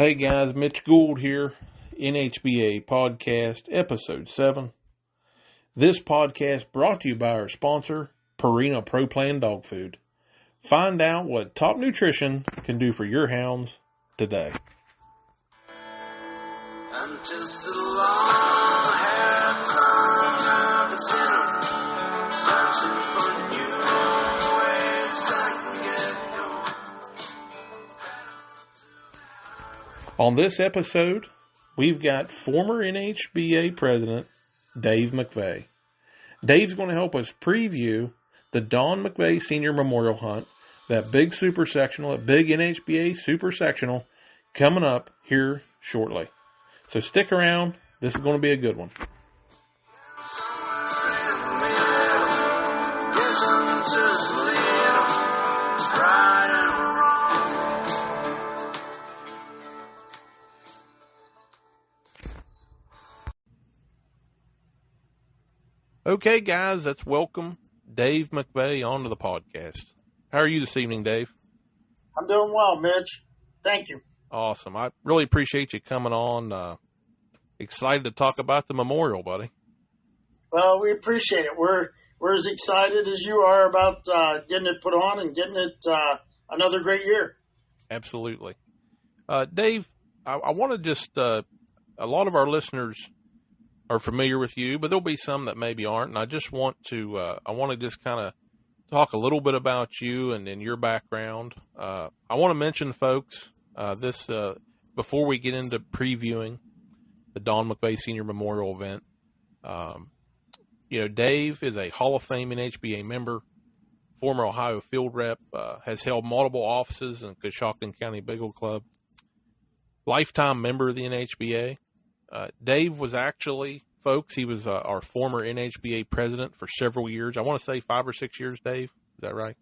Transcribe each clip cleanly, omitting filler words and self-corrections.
Hey guys, Mitch Gould here, NHBA Podcast, Episode 7. This podcast brought to you by our sponsor, Purina Pro Plan Dog Food. Find out what top nutrition can do for your hounds today. I'm just a long-haired clown, I've been searching for new ways I can get going. On this episode, we've got former NHBA President Dave Mcvay. Dave's going to help us preview the Dave Mcvay Senior Memorial Hunt, that big Super Sectional, that big NHBA Super Sectional, coming up here shortly. So stick around. This is going to be a good one. Okay, guys, let's welcome Dave Mcvay onto the podcast. How are you this evening, Dave? I'm doing well, Mitch. Thank you. Awesome. I really appreciate you coming on. Excited to talk about the memorial, buddy. Well, we appreciate it. We're as excited as you are about getting it put on and getting it another great year. Absolutely. Dave, I want to just, a lot of our listeners are familiar with you, but there'll be some that maybe aren't. And I just want to, just kind of talk a little bit about you and your background. I want to mention, folks, before we get into previewing the Dave Mcvay Senior Memorial event. Dave is a Hall of Fame NHBA member, former Ohio field rep, has held multiple offices in Coshocton County Beagle Club, lifetime member of the NHBA. Dave was actually, folks, he was our former NHBA president for several years. I want to say 5 or 6 years, Dave. Is that right?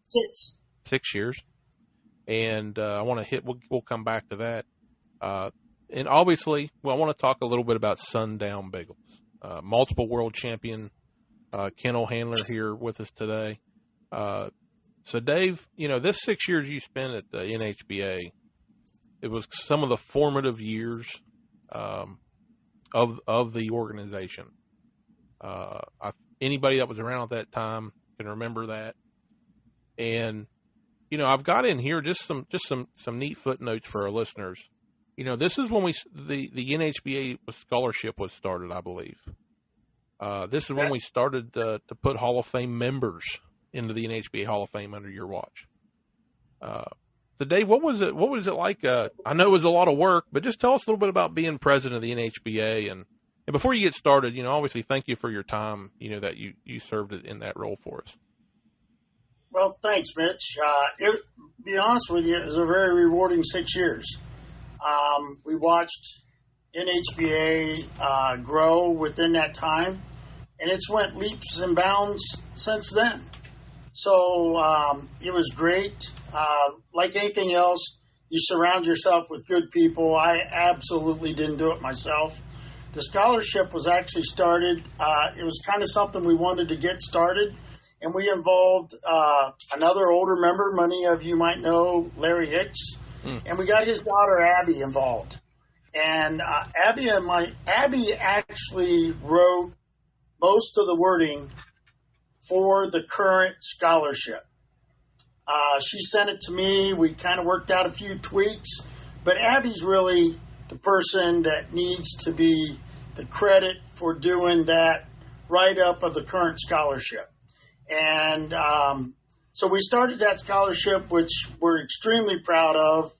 6. 6 years. And I want to we'll come back to that. And obviously, I want to talk a little bit about Sundown Beagles. Multiple world champion kennel handler here with us today. So, Dave, this 6 years you spent at the NHBA, it was some of the formative years of the organization. Anybody that was around at that time can remember that. And I've got in here just some neat footnotes for our listeners. This is when the NHBA scholarship was started, I believe. This is when we started to put Hall of Fame members into the NHBA Hall of Fame under your watch. So, Dave, what was it like? I know it was a lot of work, but just tell us a little bit about being president of the NHBA. And before you get started, obviously thank you for your time, that you served in that role for us. Well, thanks, Mitch. To be honest with you, it was a very rewarding 6 years. We watched NHBA grow within that time, and it's went leaps and bounds since then. So it was great. Like anything else, you surround yourself with good people. I absolutely didn't do it myself. The scholarship was actually started. It was kind of something we wanted to get started, and we involved another older member. Many of you might know Larry Hicks, and we got his daughter Abby involved. And Abby actually wrote most of the wording for the current scholarship. She sent it to me. We kind of worked out a few tweaks, but Abby's really the person that needs to be the credit for doing that write-up of the current scholarship. And so we started that scholarship, which we're extremely proud of,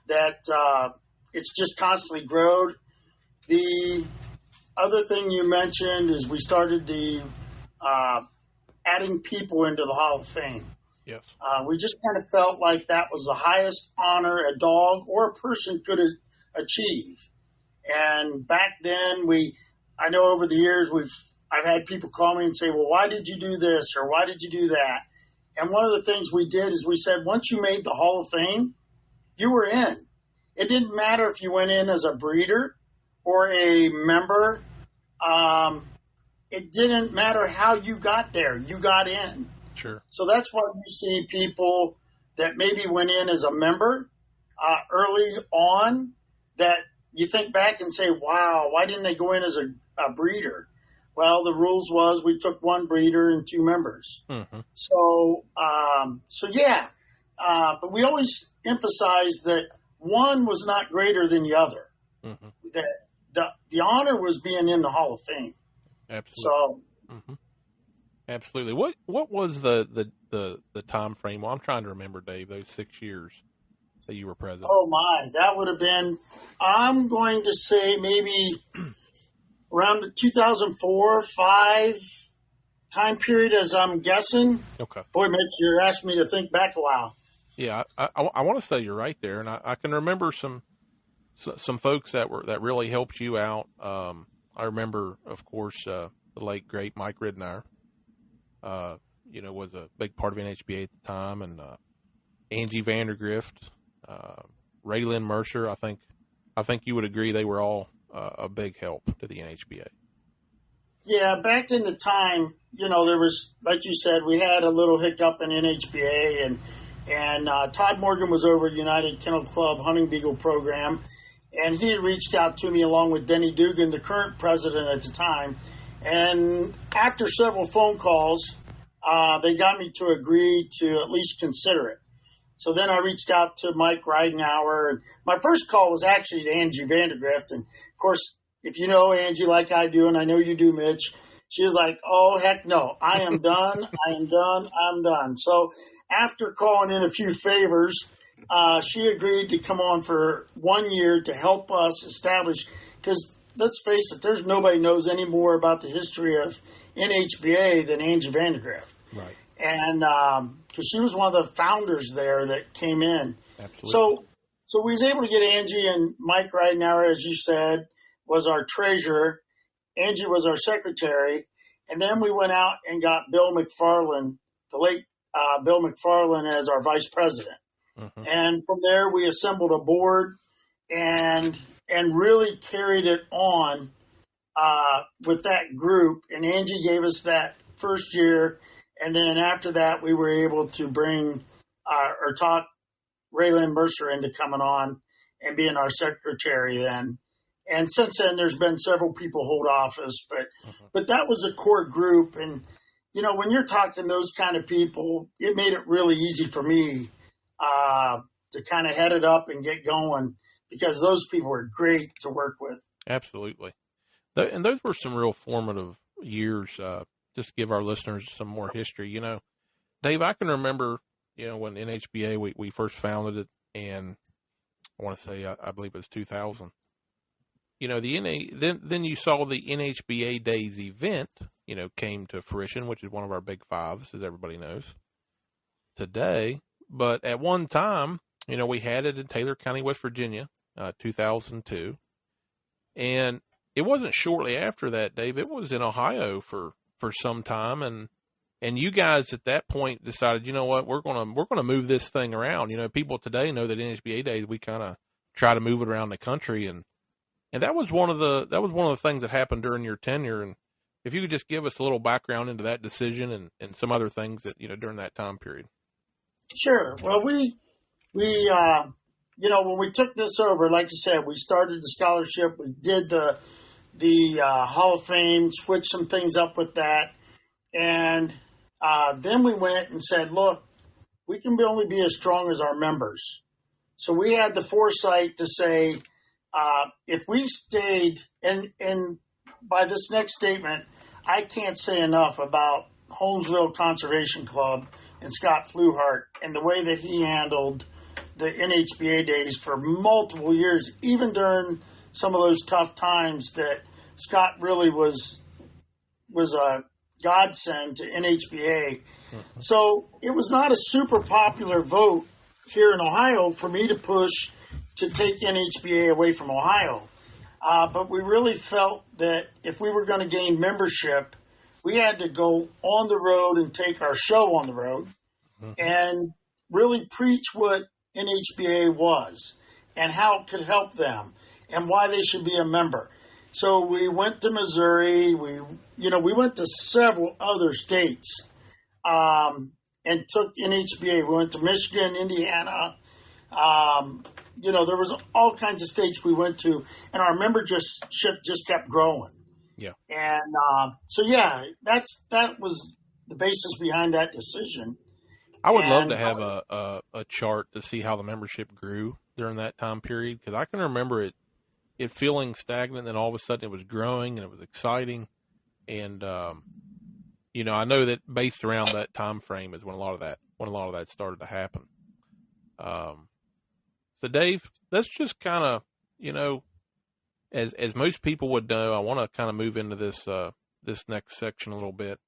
that it's just constantly grown. The other thing you mentioned is we started the adding people into the Hall of Fame. Yes. We just kind of felt like that was the highest honor a dog or a person could achieve. And back then, I know over the years I've had people call me and say, well, why did you do this or why did you do that? And one of the things we did is we said, once you made the Hall of Fame, you were in. It didn't matter if you went in as a breeder or a member. It didn't matter how you got there. You got in. Sure. So that's why you see people that maybe went in as a member early on that you think back and say, wow, why didn't they go in as a breeder? Well, the rules was we took one breeder and two members. Mm-hmm. So yeah. But we always emphasized that one was not greater than the other. Mm-hmm. That the honor was being in the Hall of Fame. Absolutely. So, Absolutely. What was the time frame? Well, I'm trying to remember, Dave, those 6 years that you were president. oh my, that would have been, I'm going to say maybe around the 2004, 5 time period, as I'm guessing. Okay. Boy, Mitch, you're asking me to think back a while. Yeah, I want to say you're right there, and I can remember some folks that really helped you out. I remember, of course, the late great Mike Ridenour. Was a big part of NHBA at the time, and Angie Vandergrift, Raylan Mercer. I think you would agree they were all a big help to the NHBA. Yeah, back in the time, there was, like you said, we had a little hiccup in NHBA, and Todd Morgan was over United Kennel Club Hunting Beagle program, and he had reached out to me along with Denny Dugan, the current president at the time. And after several phone calls, they got me to agree to at least consider it. So then I reached out to Mike Ridenour. And my first call was actually to Angie Vandergrift. And, of course, if you know Angie like I do, and I know you do, Mitch, she was like, oh, heck no. I am done. I'm done. So after calling in a few favors, she agreed to come on for 1 year to help us establish, because let's face it, there's nobody knows any more about the history of NHBA than Angie Vandergrift. Right. And because she was one of the founders there that came in. Absolutely. So we was able to get Angie, and Mike Ridenour, as you said, was our treasurer. Angie was our secretary. And then we went out and got Bill McFarland, the late Bill McFarland, as our vice president. Mm-hmm. And from there, we assembled a board and really carried it on with that group. And Angie gave us that first year. And then after that, we were able to bring or talk Raylan Mercer into coming on and being our secretary then. And since then, there's been several people hold office, but that was a core group. And, when you're talking those kind of people, it made it really easy for me to kind of head it up and get going, because those people were great to work with. Absolutely. And those were some real formative years. Just to give our listeners some more history. Dave, I can remember, when NHBA, we first founded it, and I want to say, I believe it was 2000. Then you saw the NHBA Days event, came to fruition, which is one of our big fives, as everybody knows today. But at one time, we had it in Taylor County, West Virginia, 2002. And it wasn't shortly after that, Dave. It was in Ohio for some time, and you guys at that point decided, you know what, we're gonna move this thing around. People today know that NHBA Days, we kind of try to move it around the country, and that was one of the things that happened during your tenure. And if you could just give us a little background into that decision and some other things that during that time period. Sure. Well, we when we took this over, like you said, we started the scholarship. We did the Hall of Fame, switched some things up with that. And then we went and said, look, we can only be as strong as our members. So we had the foresight to say, if we stayed, and by this next statement, I can't say enough about Holmesville Conservation Club and Scott Fluhart and the way that he handled the NHBA Days for multiple years, even during some of those tough times, that Scott really was a godsend to NHBA. Mm-hmm. So it was not a super popular vote here in Ohio for me to push to take NHBA away from Ohio. But we really felt that if we were going to gain membership, we had to go on the road and take our show on the road, mm-hmm. and really preach what NHBA was and how it could help them and why they should be a member. So we went to Missouri. We went to several other states and took NHBA. We went to Michigan, Indiana, there was all kinds of states we went to, and our membership just kept growing. Yeah. And that was the basis behind that decision. I would love to have a chart to see how the membership grew during that time period, because I can remember it feeling stagnant, and all of a sudden it was growing and it was exciting. And I know that based around that time frame is when a lot of that started to happen. So Dave, let's just kind of, as most people would know, I want to kind of move into this next section a little bit.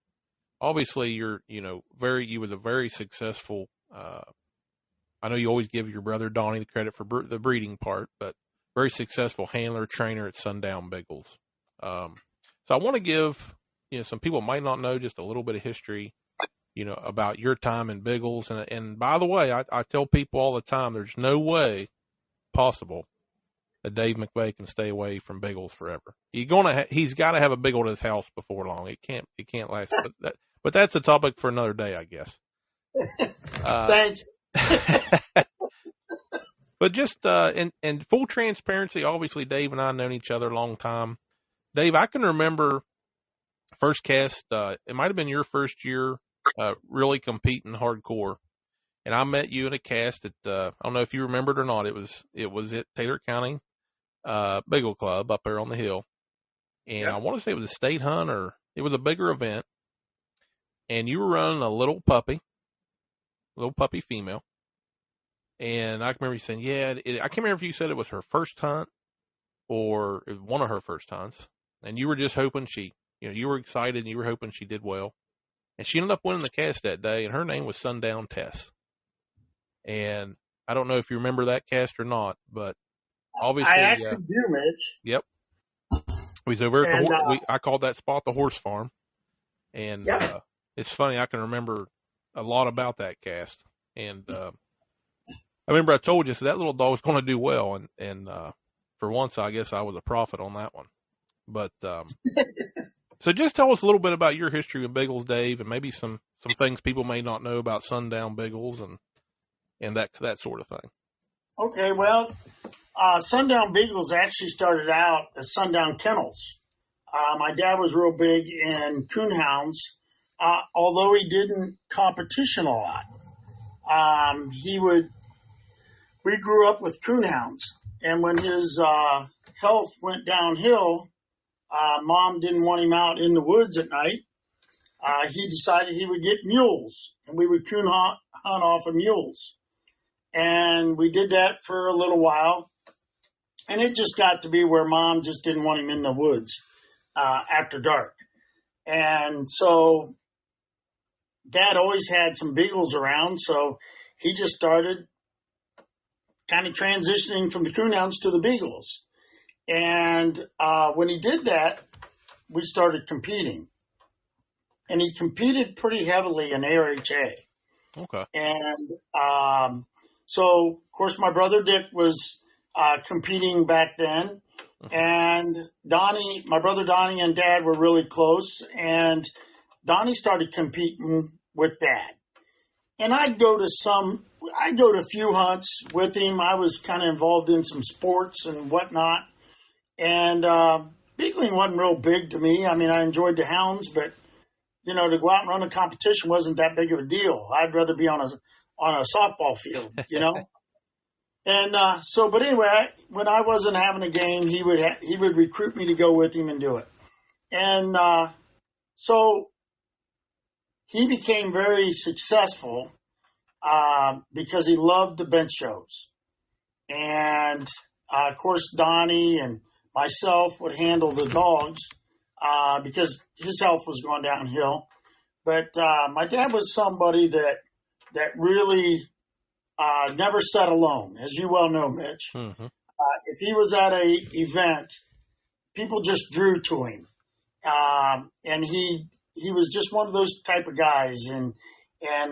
Obviously, you was a very successful. I know you always give your brother Donnie the credit for the breeding part, but very successful handler trainer at Sundown Biggles. So I want to give some people might not know just a little bit of history, about your time in Biggles. And by the way, I tell people all the time, there's no way possible that Dave Mcvay can stay away from Biggles forever. He's got to have a Biggle at his house before long. It can't last. But that's a topic for another day, I guess. Thanks. But just in full transparency, obviously Dave and I have known each other a long time. Dave, I can remember first cast. It might have been your first year really competing hardcore, and I met you in a cast at I don't know if you remember it or not. It was at Taylor County Biggle Club up there on the hill, and I want to say it was a state hunt or it was a bigger event. And you were running a little puppy female. And I remember you saying, I can't remember if you said it was her first hunt or it was one of her first hunts. And you were just hoping you were excited and you were hoping she did well. And she ended up winning the cast that day, and her name was Sundown Tess. And I don't know if you remember that cast or not, but obviously. I actually do, Mitch. Yep. We was over at I called that spot the horse farm. And it's funny, I can remember a lot about that cast. And I remember I told you, so that little dog was going to do well. And for once, I guess I was a prophet on that one. But so just tell us a little bit about your history with Biggles, Dave, and maybe some things people may not know about Sundown Biggles and that sort of thing. Okay, well, Sundown Biggles actually started out as Sundown Kennels. My dad was real big in coonhounds. Although he didn't competition a lot, we grew up with coonhounds. And when his health went downhill, Mom didn't want him out in the woods at night. He decided he would get mules, and we would coon hunt off of mules. And we did that for a little while. And it just got to be where Mom just didn't want him in the woods after dark. And so Dad always had some Beagles around, so he just started kind of transitioning from the coonhounds to the Beagles. And when he did that, we started competing. And he competed pretty heavily in ARHA. Okay. And so, of course, my brother Dick was competing back then. And my brother Donnie and Dad were really close. And Donnie started competing with Dad. And I'd go to a few hunts with him. I was kind of involved in some sports and whatnot. And beagling wasn't real big to me. I mean, I enjoyed the hounds, but, to go out and run a competition wasn't that big of a deal. I'd rather be on a softball field, And but anyway, when I wasn't having a game, he would recruit me to go with him and do it. And so he became very successful because he loved the bench shows. And, of course, Donnie and myself would handle the dogs because his health was going downhill. But my dad was somebody that really never sat alone, as you well know, Mitch. Mm-hmm. If he was at a event, people just drew to him. And he was just one of those type of guys. And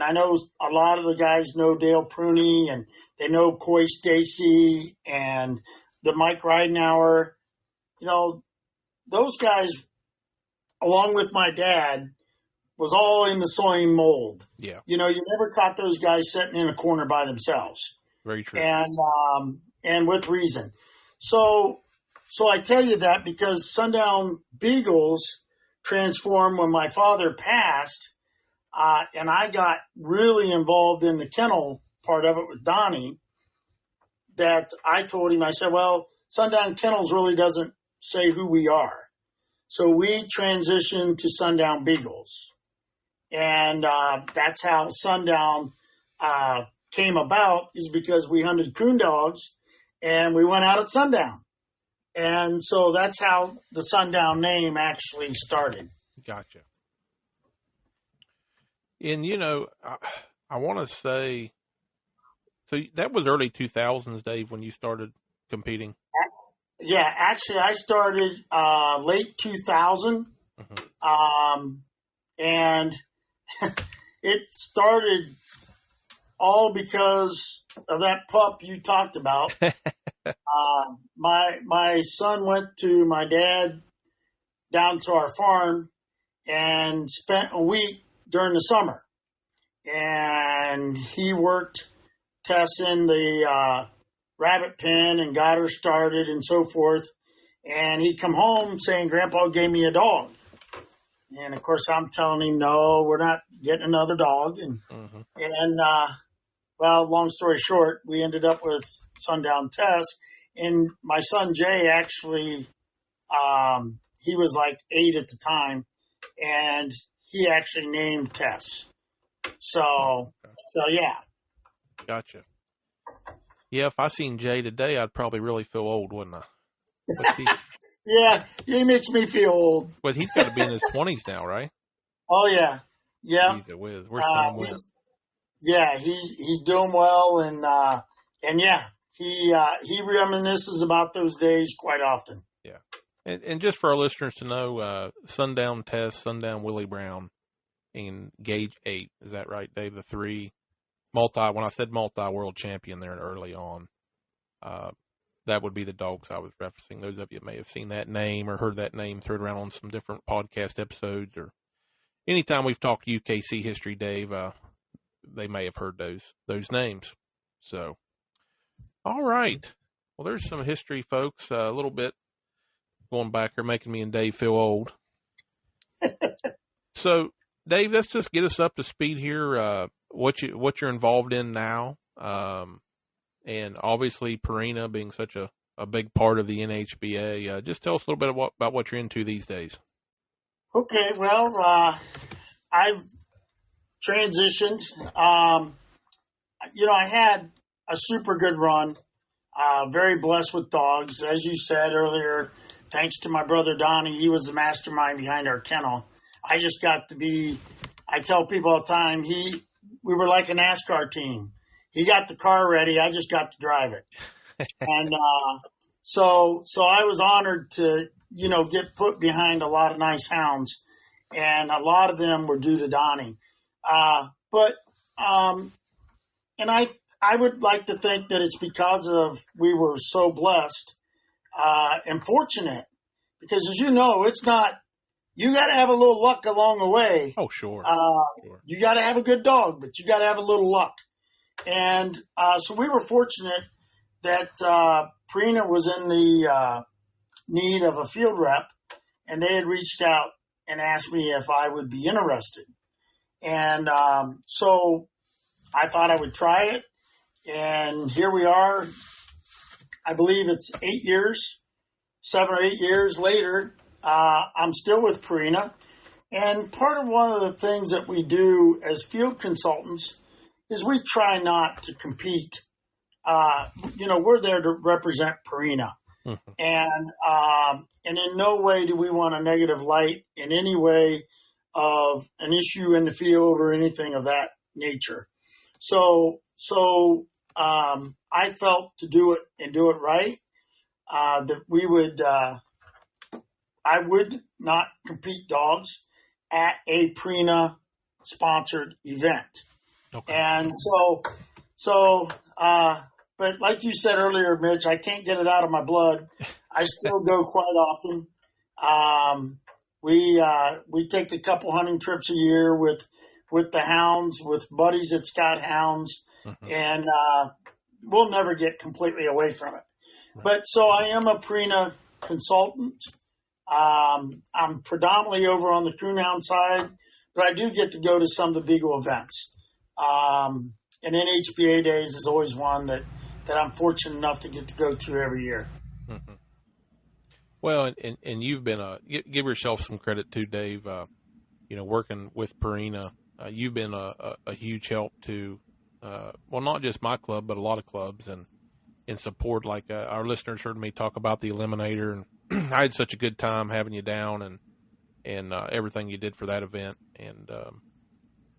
I know a lot of the guys know Dale Pruney, and they know Coy Stacy and the Mike Ridenauer. Those guys, along with my dad, was all in the same mold. Yeah. You never caught those guys sitting in a corner by themselves. Very true. And with reason. So I tell you that because Sundown Beagles transformed when my father passed, and I got really involved in the kennel part of it with Donnie, that I told him, I said, well, Sundown Kennels really doesn't say who we are. So we transitioned to Sundown Beagles. And that's how Sundown came about, is because we hunted coon dogs and we went out at sundown. And so that's how the Sundown name actually started. Gotcha. And, I want to say, so that was early 2000s, Dave, when you started competing? Yeah, actually, I started late 2000. And it started all because of that pup you talked about. My son went to my dad down to our farm and spent a week during the summer. And he worked Tess in the rabbit pen and got her started and so forth. And he'd come home saying, Grandpa gave me a dog. And of course, I'm telling him, no, we're not getting another dog. And, well, long story short, we ended up with Sundown Tess. And my son, Jay, actually, he was like 8 at the time. And he actually named Tess. So yeah. Gotcha. Yeah, if I seen Jay today, I'd probably really feel old, wouldn't I? Yeah, he makes me feel old. Well, he's got to be in his 20s now, right? Oh, yeah. Yeah. Jeez, where's Tom went? Yeah, he's doing well, and yeah, he reminisces about those days quite often. Yeah. And just for our listeners to know, Sundown Tess, Sundown Willie Brown, and Gage 8. Is that right, Dave? The 3 when I said multi-world champion there early on, that would be the dogs I was referencing. Those of you may have seen that name or heard that name thrown around on some different podcast episodes, or anytime we've talked UKC history, Dave, they may have heard those names. So, all right. Well, there's some history, folks. A little bit going back here, making me and Dave feel old. So, Dave, let's just get us up to speed here. What you're involved in now, and obviously Purina being such a big part of the NHBA. Just tell us a little bit about what you're into these days. Okay, well, I've transitioned. I had a super good run. Very blessed with dogs, as you said earlier. Thanks to my brother Donnie, he was the mastermind behind our kennel. I just got to be. I tell people all the time, we were like a NASCAR team. He got the car ready. I just got to drive it. And so I was honored to, get put behind a lot of nice hounds. And a lot of them were due to Donnie. And I would like to think that it's because of we were so blessed and fortunate. Because as you know, it's not, you got to have a little luck along the way. Oh, sure. Sure. You got to have a good dog, but you got to have a little luck. And so we were fortunate that Purina was in the need of a field rep, and they had reached out and asked me if I would be interested. And so I thought I would try it, and here we are. I believe it's 7 or 8 years later. I'm still with Purina. And part of one of the things that we do as field consultants is we try not to compete. We're there to represent Purina. Mm-hmm. And in no way do we want a negative light in any way of an issue in the field or anything of that nature. So I felt to do it and do it right, that we would, I would not compete dogs at a Purina sponsored event. Okay. And but like you said earlier, Mitch, I can't get it out of my blood. I still go quite often. We take a couple hunting trips a year with the hounds, with buddies that's got hounds. Mm-hmm. And, we'll never get completely away from it. Right. But so I am a Purina consultant. I'm predominantly over on the Coonhound side, but I do get to go to some of the Beagle events. And NHBA Days is always one that I'm fortunate enough to get to go to every year. Mm-hmm. Well, and you've been give yourself some credit too, Dave. Working with Purina, you've been a huge help to, not just my club, but a lot of clubs and in support. Like our listeners heard me talk about the Eliminator, and I had such a good time having you down and everything you did for that event. And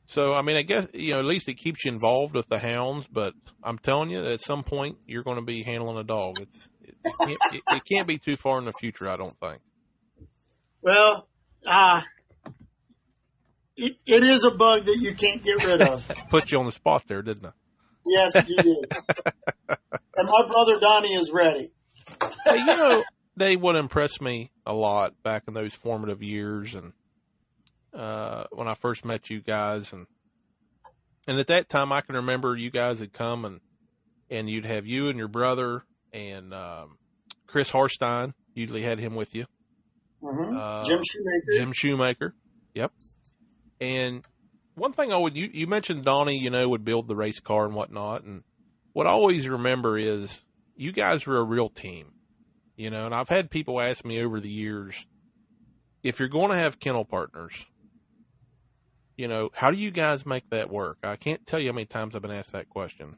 so, I mean, I guess, at least it keeps you involved with the hounds, but I'm telling you, at some point, you're going to be handling a dog. It can't be too far in the future, I don't think. Well, it is a bug that you can't get rid of. Put you on the spot there, didn't I? Yes, you did. And my brother Donnie is ready. Hey, Dave, what impressed me a lot back in those formative years and when I first met you guys, and at that time I can remember you guys had come and you'd have you and your brother and Chris Harstein, usually had him with you. Mm-hmm. Jim Shoemaker. Yep. And one thing you mentioned Donnie, would build the race car and whatnot, and what I always remember is you guys were a real team, and I've had people ask me over the years, if you're going to have kennel partners, how do you guys make that work? I can't tell you how many times I've been asked that question.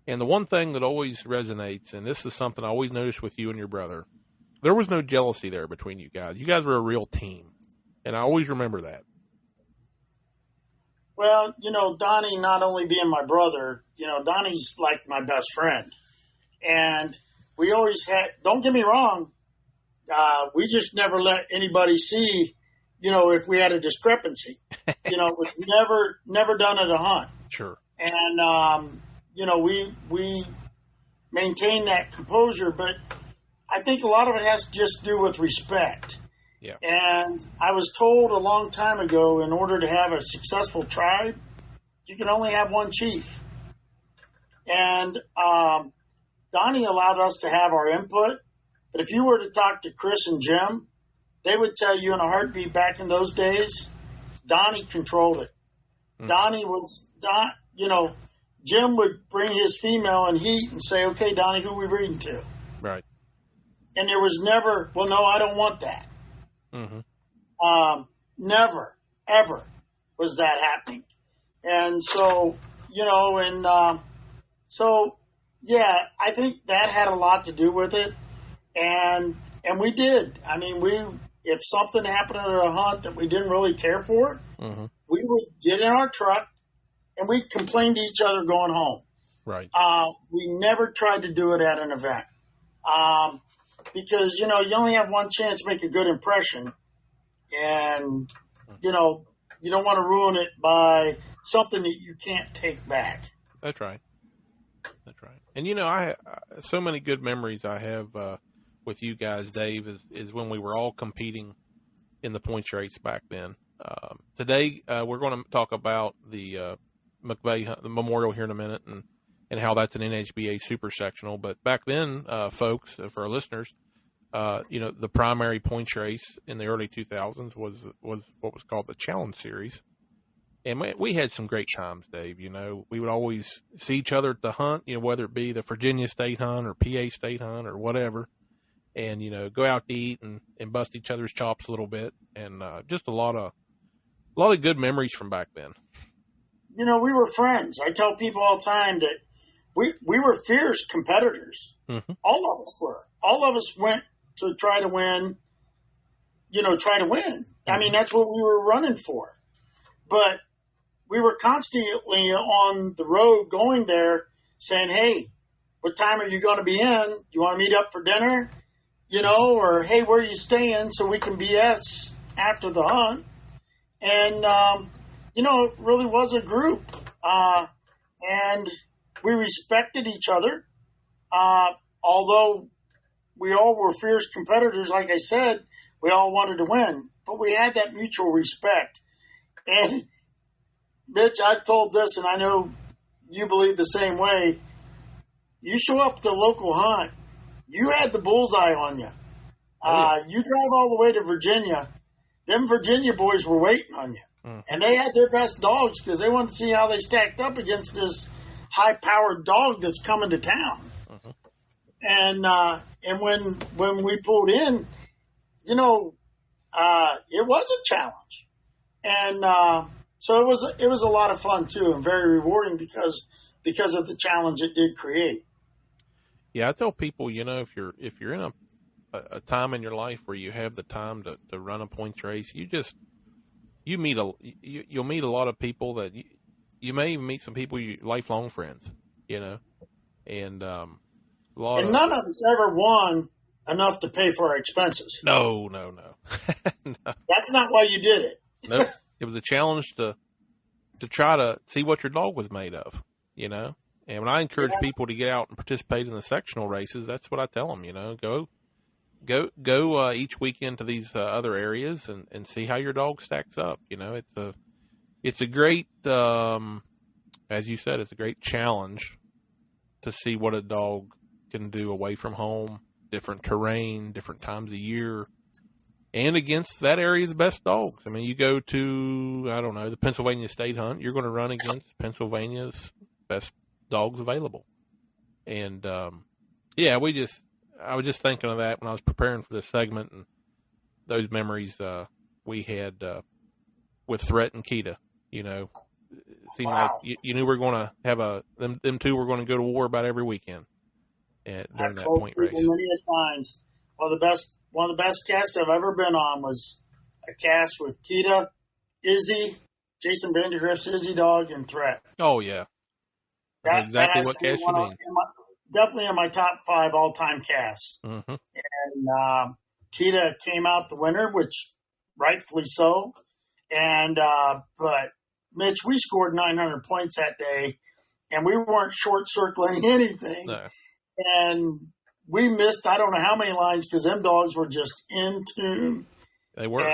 And the one thing that always resonates, and this is something I always noticed with you and your brother, there was no jealousy there between you guys. You guys were a real team, and I always remember that. Well, Donnie not only being my brother, Donnie's like my best friend. And we always had, don't get me wrong, we just never let anybody see, if we had a discrepancy. It's never done at a hunt. Sure. And, we maintain that composure, but I think a lot of it has to just do with respect. Yeah. And I was told a long time ago, in order to have a successful tribe, you can only have one chief. And Donnie allowed us to have our input. But if you were to talk to Chris and Jim, they would tell you in a heartbeat back in those days, Donnie controlled it. Jim would bring his female in heat and say, okay, Donnie, who are we breeding to? Right. And there was never, well, no, I don't want that. Mm-hmm. Never, ever was that happening. And so, I think that had a lot to do with it. And we did. I mean, if something happened at a hunt that we didn't really care for, mm-hmm. we would get in our truck and we'd complain to each other going home. Right. We never tried to do it at an event. Because, you only have one chance to make a good impression. And, you don't want to ruin it by something that you can't take back. That's right. That's right. And, I so many good memories I have with you guys, Dave, is when we were all competing in the points race back then. Today, we're going to talk about the Mcvay the Memorial here in a minute and how that's an NHBA super sectional. But back then, folks, for our listeners, the primary points race in the early 2000s was what was called the Challenge Series. And we had some great times, Dave. We would always see each other at the hunt, whether it be the Virginia State Hunt or PA State Hunt or whatever, and, go out to eat and bust each other's chops a little bit. And just a lot of good memories from back then. We were friends. I tell people all the time that we were fierce competitors. Mm-hmm. All of us were. All of us went to try to win. Mm-hmm. I mean, that's what we were running for. But we were constantly on the road going there saying, hey, what time are you going to be in? You want to meet up for dinner? Or, hey, where are you staying so we can BS after the hunt? And, it really was a group. And we respected each other. Although we all were fierce competitors, like I said, we all wanted to win. But we had that mutual respect. And, Mitch, I've told this, and I know you believe the same way. you show up at the local hunt, you had the bullseye on you. You drive all the way to Virginia. Them Virginia boys were waiting on you. And they had their best dogs because they wanted to see how they stacked up against this high-powered dog that's coming to town. And when we pulled in, it was a challenge. And so it was a lot of fun, too, and very rewarding because of the challenge it did create. Yeah, I tell people, if you're in a time in your life where you have the time to run a points race, you'll meet a lot of people that you may even meet some people, lifelong friends, and and none of us ever won enough to pay for our expenses. No. No. That's not why you did it. Nope. It was a challenge to try to see what your dog was made of, And when I encourage people to get out and participate in the sectional races, that's what I tell them, Go each weekend to these other areas and see how your dog stacks up. It's a great, as you said, it's a great challenge to see what a dog can do away from home, different terrain, different times of year, and against that area's best dogs. I mean, you go to, the Pennsylvania State Hunt, you're going to run against Pennsylvania's best dogs available. And, I was just thinking of that when I was preparing for this segment and those memories we had with Threat and Kita. It seemed like you knew we were going to have them two were going to go to war about every weekend during that point race. Many times, one of the best casts I've ever been on was a cast with Kita, Izzy, Jason Vandergrift's Izzy dog, and Threat. Oh yeah, that's exactly what cast you mean. Definitely in my top 5 all-time casts. Mm-hmm. And Kita came out the winner, which rightfully so. And but Mitch, we scored 900 points that day, and we weren't short circling anything. No. And we missed I don't know how many lines because them dogs were just in tune. They were.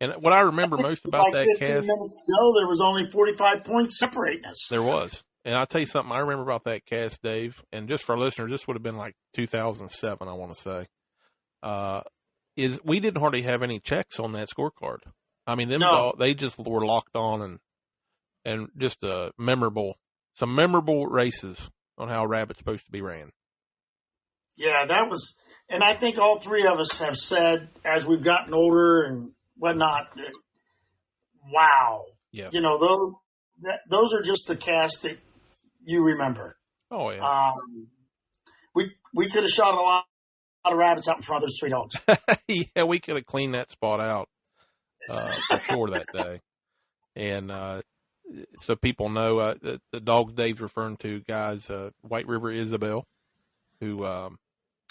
And what I remember most about that 15 cast, minutes ago, there was only 45 points separating us. There was. And I'll tell you something I remember about that cast, Dave, and just for our listeners, this would have been like 2007, I want to say, is we didn't hardly have any checks on that scorecard. I mean, they just were locked on and just some memorable races on how a rabbit's supposed to be ran. Yeah, that was, and I think all three of us have said as we've gotten older and whatnot, that, wow. Yeah. Those are just the casts that you remember. Oh, yeah. We could have shot a lot of rabbits out in front of those 3 dogs. Yeah, we could have cleaned that spot out for sure that day. And so people know the dogs Dave's referring to, guys, White River Isabel, who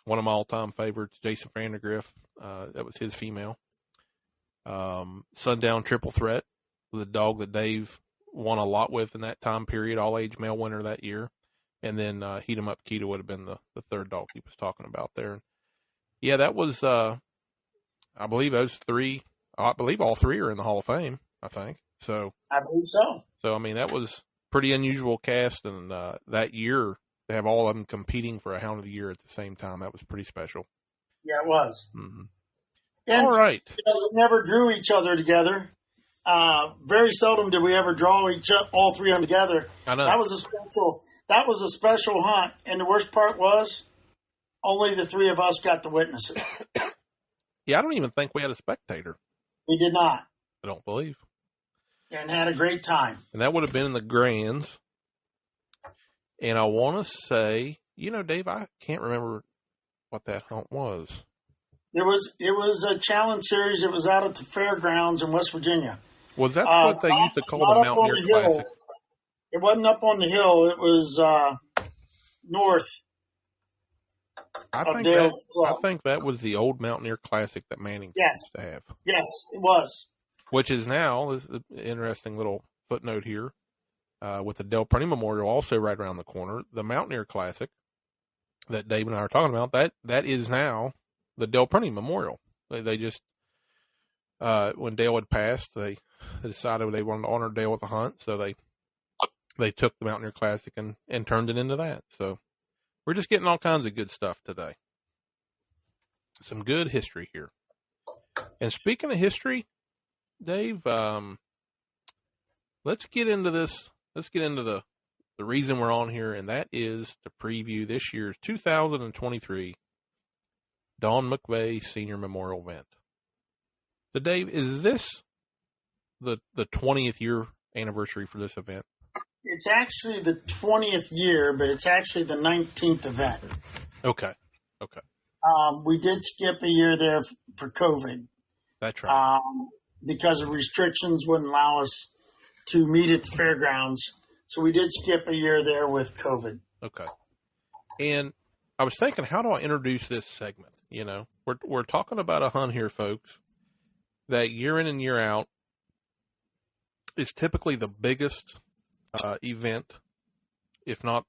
one of my all-time favorites, Jason Vandergrift, that was his female. Sundown Triple Threat was a dog that Dave won a lot with in that time period, all-age male winner that year. And then Heat 'em Up Kita would have been the third dog he was talking about there. Yeah, that was, I believe those 3, I believe all 3 are in the Hall of Fame, I think. So I believe so. So, I mean, that was pretty unusual cast, and that year to have all of them competing for a Hound of the Year at the same time, that was pretty special. Yeah, it was. Mm-hmm. And, all right. We never drew each other together. Very seldom did we ever draw all 3 of them together. I know. That was a special hunt, and the worst part was only the 3 of us got to witness it. Yeah, I don't even think we had a spectator. We did not. I don't believe. And had a great time. And that would have been in the Grands. And I want to say, Dave, I can't remember what that hunt was. It was a challenge series. It was out at the fairgrounds in West Virginia. Was that what they used to call the Mountaineer Classic? It wasn't up on the hill. It was north. I think that was the old Mountaineer Classic that Manning used to have. Yes, it was. Which is now, this is an interesting little footnote here, with the Del Preny Memorial also right around the corner. The Mountaineer Classic that Dave and I are talking about, that is now the Del Preny Memorial. They just, when Dale had passed, they decided they wanted to honor Dale with a hunt, so they took the Mountaineer Classic and turned it into that. So We're just getting all kinds of good stuff today. Some good history here. And speaking of history, Dave, let's get into this. Let's get into the reason we're on here, and that is to preview this year's 2023 Don McVay Senior Memorial Event. So, Dave, is this the 20th year anniversary for this event? It's actually the 20th year, but it's actually the 19th event. Okay. We did skip a year there for COVID. That's right. Because of restrictions wouldn't allow us to meet at the fairgrounds. So we did skip a year there with COVID. Okay. And I was thinking, how do I introduce this segment? You know, we're talking about a hunt here, folks, that year in and year out is typically the biggest event, if not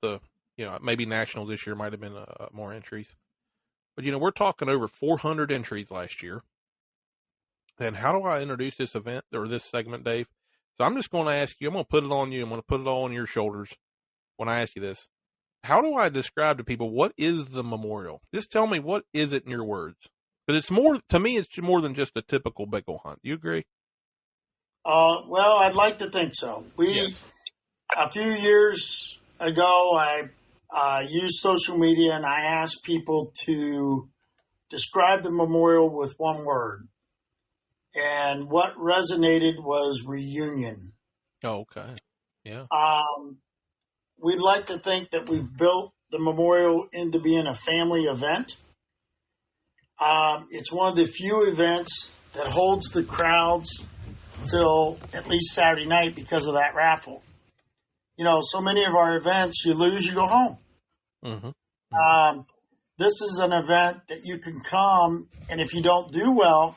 maybe national this year might have been more entries. But, we're talking over 400 entries last year. And how do I introduce this event or this segment, Dave? So I'm just going to ask you, I'm going to put it on you. I'm going to put it all on your shoulders when I ask you this. How do I describe to people, what is the memorial? Just tell me, what is it in your words? Because to me, it's more than just a typical Bickle hunt. You agree? Well, I'd like to think so. Yes. A few years ago, I used social media and I asked people to describe the memorial with one word. And what resonated was reunion. Oh, okay. Yeah. We'd like to think that we've built the memorial into being a family event. It's one of the few events that holds the crowds till at least Saturday night because of that raffle. So many of our events, you lose, you go home. Mm-hmm. This is an event that you can come, and if you don't do well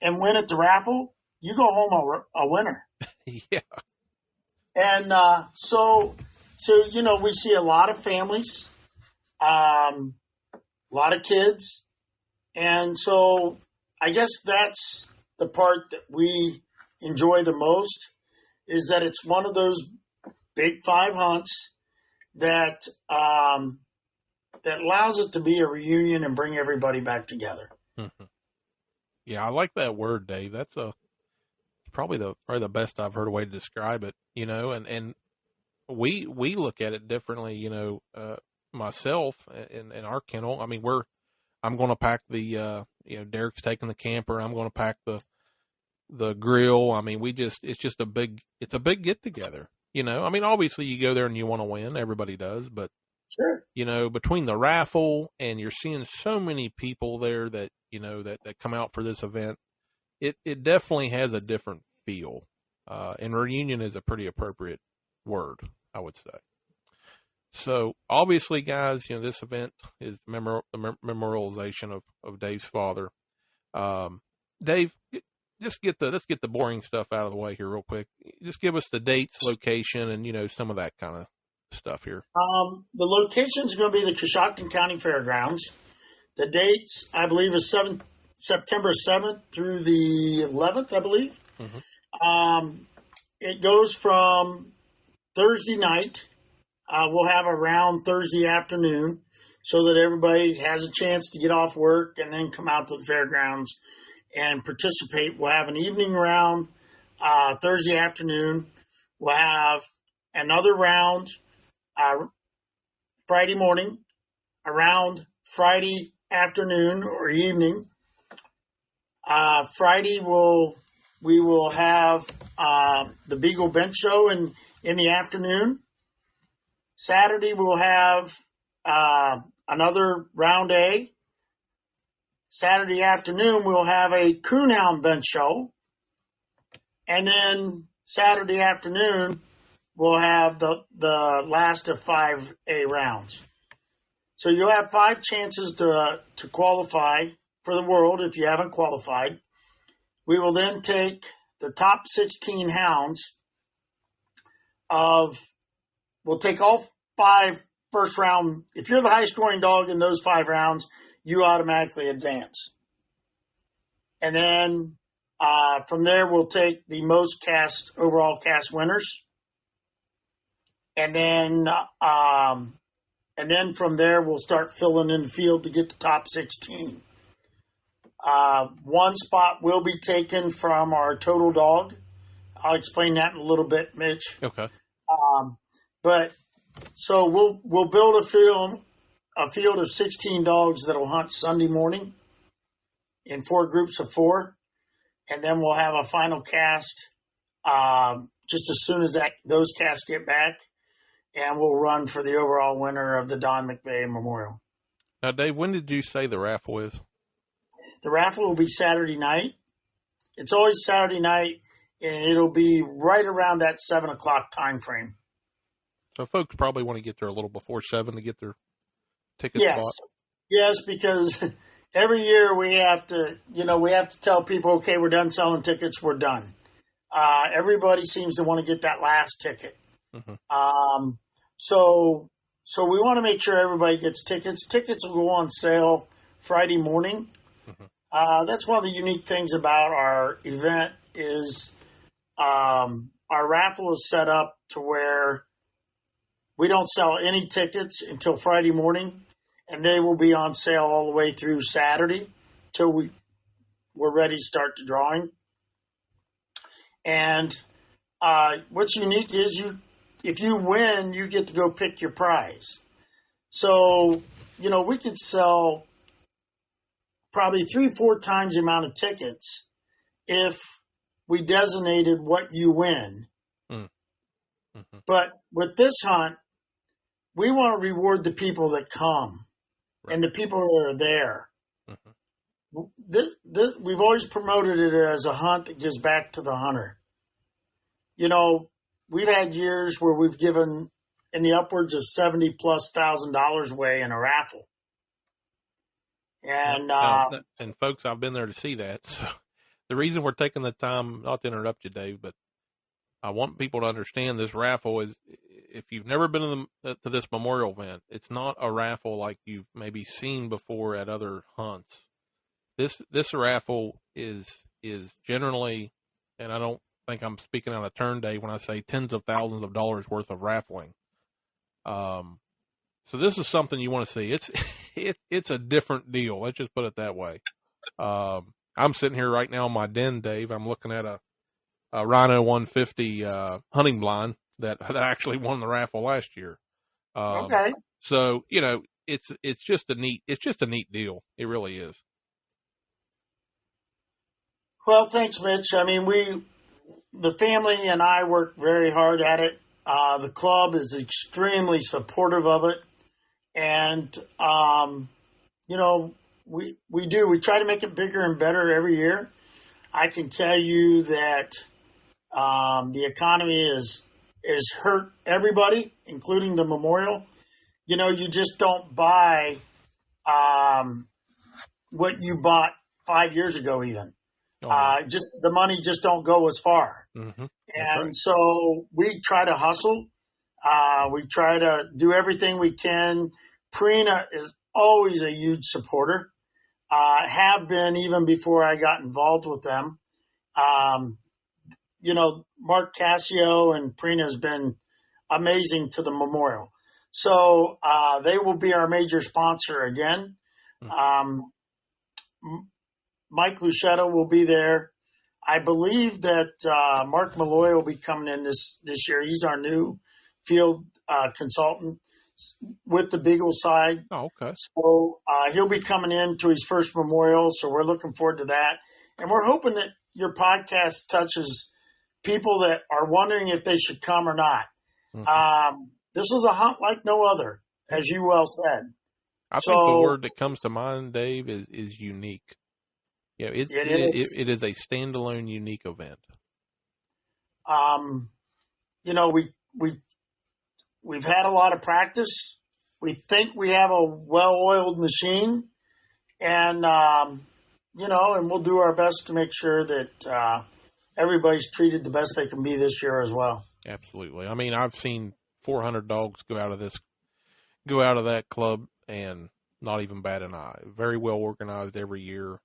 and win at the raffle, you go home a winner. Yeah. And so we see a lot of families, a lot of kids. And so I guess that's the part that we enjoy the most, is that it's one of those big 5 hunts that that allows it to be a reunion and bring everybody back together. Mm-hmm. Yeah, I like that word, Dave. That's probably the best I've heard a way to describe it. And we look at it differently. Myself and our kennel. I mean, I'm going to pack the Derek's taking the camper. I'm going to pack the grill. I mean, it's a big get together. I mean, obviously you go there and you want to win. Everybody does, but sure. Between the raffle and you're seeing so many people there that that come out for this event, it definitely has a different feel. And reunion is a pretty appropriate word, I would say. So obviously, guys, this event is the memorialization of Dave's father. Dave, let's get the boring stuff out of the way here real quick. Just give us the dates, location, and some of that kind of stuff here. The location is going to be the Coshocton County Fairgrounds. The dates, I believe, is September 7th through the 11th, I believe. Mm-hmm. It goes from Thursday night. We'll have a round Thursday afternoon so that everybody has a chance to get off work and then come out to the fairgrounds and participate. We'll have an evening round Thursday afternoon. We'll have another round Friday morning, around Friday afternoon or evening. Friday we will have the Beagle Bench Show in the afternoon. Saturday we'll have another round A. Saturday afternoon we'll have a Coonhound Bench Show. And then Saturday afternoon we'll have the last of 5A rounds. So you'll have 5 chances to qualify for the world if you haven't qualified. We will then take the top 16 hounds we'll take all 5 first round. If you're the high scoring dog in those 5 rounds, you automatically advance. And then from there, we'll take the most overall cast winners. And then And then from there, we'll start filling in the field to get the top 16. One spot will be taken from our total dog. I'll explain that in a little bit, Mitch. Okay. But so we'll build a field of 16 dogs that'll hunt Sunday morning in 4 groups of 4, and then we'll have a final cast just as soon as those casts get back, and we'll run for the overall winner of the Don McVay Memorial. Now, Dave, when did you say the raffle is? The raffle will be Saturday night. It's always Saturday night, and it'll be right around that 7 o'clock time frame. So folks probably want to get there a little before 7 to get their ticket Yes. spot. Yes, because every year we have to tell people, okay, we're done selling tickets, we're done. Everybody seems to want to get that last ticket. Mm-hmm. So we want to make sure everybody gets tickets. Tickets will go on sale Friday morning. Mm-hmm. That's one of the unique things about our event is our raffle is set up to where we don't sell any tickets until Friday morning, and they will be on sale all the way through Saturday till we're ready to start the drawing. And what's unique is if you win, you get to go pick your prize. So, we could sell probably 3-4 times the amount of tickets if we designated what you win. Mm-hmm. But with this hunt, we want to reward the people that come and the people that are there. Mm-hmm. We've always promoted it as a hunt that gives back to the hunter. We've had years where we've given in the upwards of $70,000+ away in a raffle. And and folks, I've been there to see that. So the reason we're taking the time, not to interrupt you, Dave, but I want people to understand this raffle is, if you've never been to this memorial event, it's not a raffle like you've maybe seen before at other hunts. This raffle is generally, and I don't think I'm speaking out of turn, Dave, when I say tens of thousands of dollars worth of raffling. So this is something you want to see. It's a different deal. Let's just put it that way. I'm sitting here right now in my den, Dave. I'm looking at a Rhino 150 hunting blind that actually won the raffle last year. Okay. So it's just a neat deal. It really is. Well, thanks, Mitch. I mean, the family and I work very hard at it. The club is extremely supportive of it. And, we try to make it bigger and better every year. I can tell you that the economy is hurt everybody, including the memorial. You just don't buy what you bought 5 years ago even. Just the money just don't go as far. Mm-hmm. And right. So we try to hustle. We try to do everything we can. Prina is always a huge supporter. Have been even before I got involved with them. Mark Cassio and Prina has been amazing to the memorial. So they will be our major sponsor again. Mm-hmm. Mike Luchetto will be there. I believe that Mark Malloy will be coming in this year. He's our new field consultant with the Beagle side. Oh, okay. So he'll be coming in to his first memorial, so we're looking forward to that. And we're hoping that your podcast touches people that are wondering if they should come or not. Mm-hmm. This is a hunt like no other, as you well said. I think the word that comes to mind, Dave, is unique. Yeah, it is a standalone, unique event. We've had a lot of practice. We think we have a well-oiled machine, and and we'll do our best to make sure that everybody's treated the best they can be this year as well. Absolutely. I mean, I've seen 400 dogs go out of that club and not even bat an eye. Very well organized every year.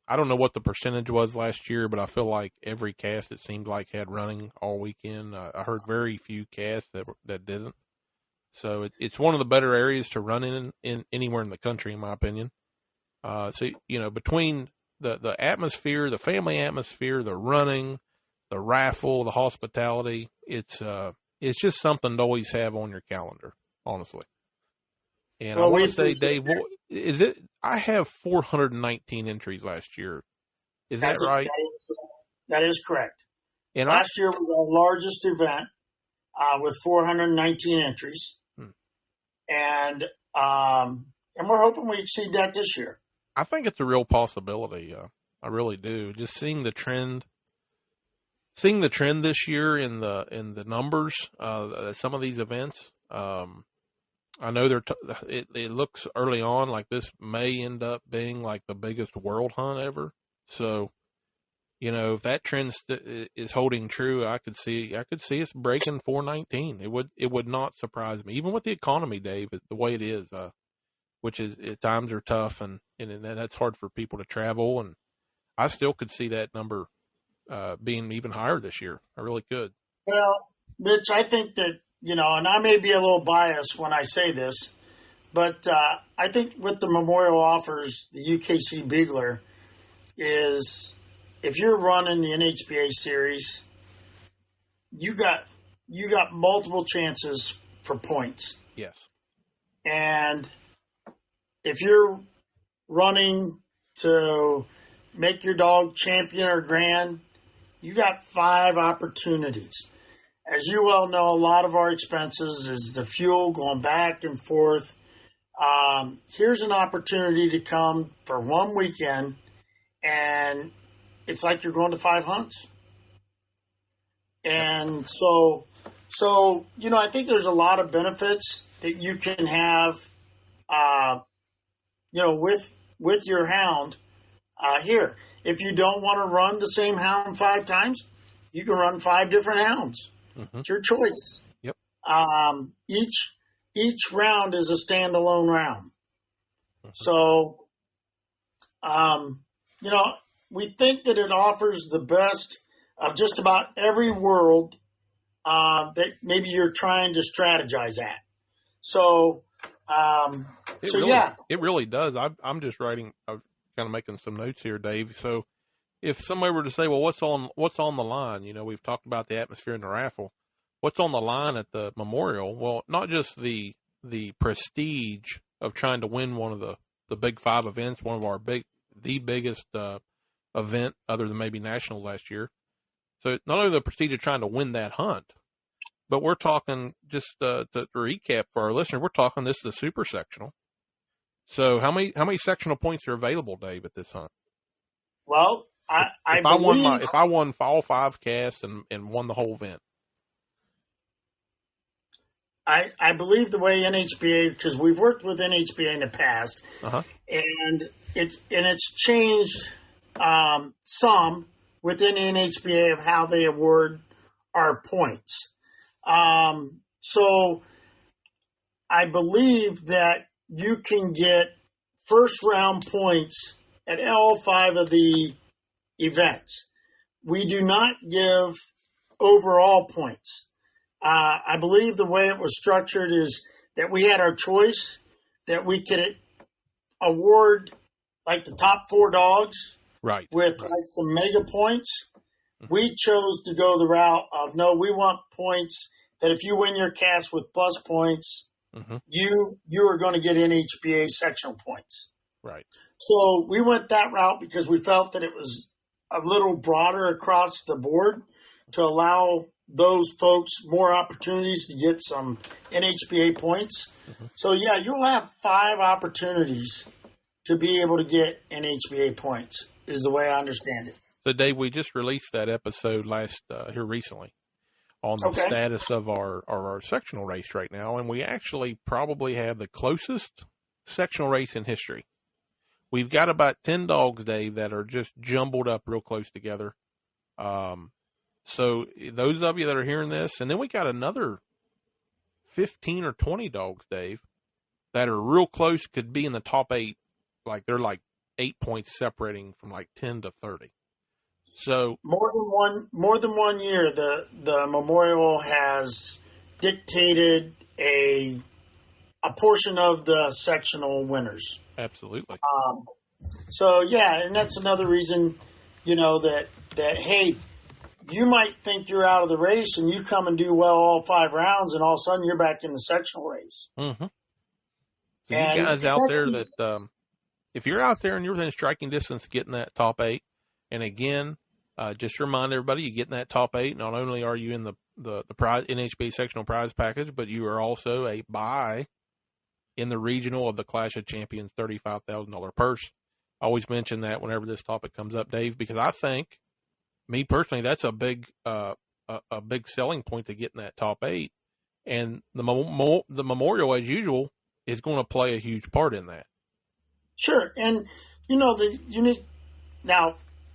I don't know what the percentage was last year, but I feel like every cast it seemed like had running all weekend. I heard very few casts that didn't. So it's one of the better areas to run in anywhere in the country, in my opinion. So, between the atmosphere, the family atmosphere, the running, the raffle, the hospitality, it's just something to always have on your calendar, honestly. And I want to say, Dave, I have 419 entries last year. Is that right? That is correct. And last year was our largest event with 419 entries. And we're hoping we exceed that this year. I think it's a real possibility. I really do. Just seeing the trend this year in the numbers, some of these events. I know it looks early on like this may end up being like the biggest world hunt ever. So, if that trend is holding true, I could see us breaking 419. It would not surprise me, even with the economy, Dave, the way it is, which is times are tough and that's hard for people to travel. And I still could see that number being even higher this year. I really could. Well, Mitch, I think that, and I may be a little biased when I say this, but I think what the Memorial offers the UKC Beagler is, if you're running the NHBA series, you got multiple chances for points. Yes. And if you're running to make your dog champion or grand, you got 5 opportunities. As you well know, a lot of our expenses is the fuel going back and forth. Here's an opportunity to come for one weekend, and it's like you're going to 5 hunts. And so I think there's a lot of benefits that you can have, with your hound here. If you don't want to run the same hound 5 times, you can run 5 different hounds. Mm-hmm. It's your choice. Yep. Each round is a standalone round. Mm-hmm. So, we think that it offers the best of just about every world that maybe you're trying to strategize at. So, it really does. I'm just writing. I'm kind of making some notes here, Dave. So, if somebody were to say, "Well, what's on the line?" We've talked about the atmosphere and the raffle. What's on the line at the Memorial? Well, not just the prestige of trying to win one of the Big 5 events, one of the biggest event other than maybe Nationals last year. So not only the prestige of trying to win that hunt, but we're talking, just to recap for our listeners, we're talking this is a super sectional. So how many sectional points are available, Dave, at this hunt? Well, if I won all 5 casts and won the whole event. I believe the way NHBA, because we've worked with NHBA in the past, and it's changed some within NHBA of how they award our points. So I believe that you can get first round points at all 5 of the events. We do not give overall points. I believe the way it was structured is that we had our choice, that we could award like the top 4 dogs, right, with like some mega points. Mm-hmm. We chose to go the route of, no, we want points that if you win your cast with plus points, mm-hmm. you are going to get NHBA sectional points. Right. So we went that route because we felt that it was a little broader across the board to allow those folks more opportunities to get some NHBA points. Mm-hmm. So, yeah, you'll have 5 opportunities to be able to get NHBA points, is the way I understand it. So, Dave, we just released that episode here recently on the status of our sectional race right now, and we actually probably have the closest sectional race in history. We've got about 10 dogs, Dave, that are just jumbled up real close together. So those of you that are hearing this, and then we got another 15 or 20 dogs, Dave, that are real close, could be in the top 8. Like they're like 8 points separating from like 10 to 30. So more than one year, the Memorial has dictated a portion of the sectional winners. Absolutely. So yeah, and that's another reason, that hey, you might think you're out of the race and you come and do well all 5 rounds, and all of a sudden you're back in the sectional race. Mm-hmm. So you guys out there that if you're out there and you're within striking distance, getting that top 8, and again, just remind everybody, you get in that top 8. Not only are you in the prize NHBA sectional prize package, but you are also a bye in the regional of the Clash of Champions $35,000 purse. I always mention that whenever this topic comes up, Dave, because I think, me personally, that's a big selling point to get in that top 8, and the memorial, as usual, is going to play a huge part in that. Sure, and the unique. Now,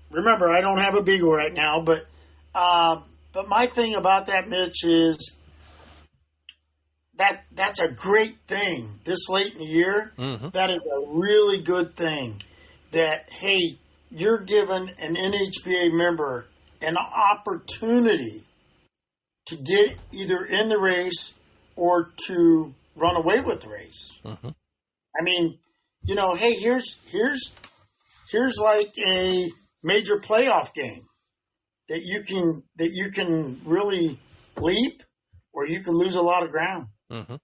remember, I don't have a beagle right now, but my thing about that, Mitch, is that's a great thing this late in the year. Mm-hmm. That is a really good thing. That, hey, you're giving an NHBA member an opportunity to get either in the race or to run away with the race. Mm-hmm. I mean, hey, here's like a major playoff game that you can really leap, or you can lose a lot of ground. Mm-hmm.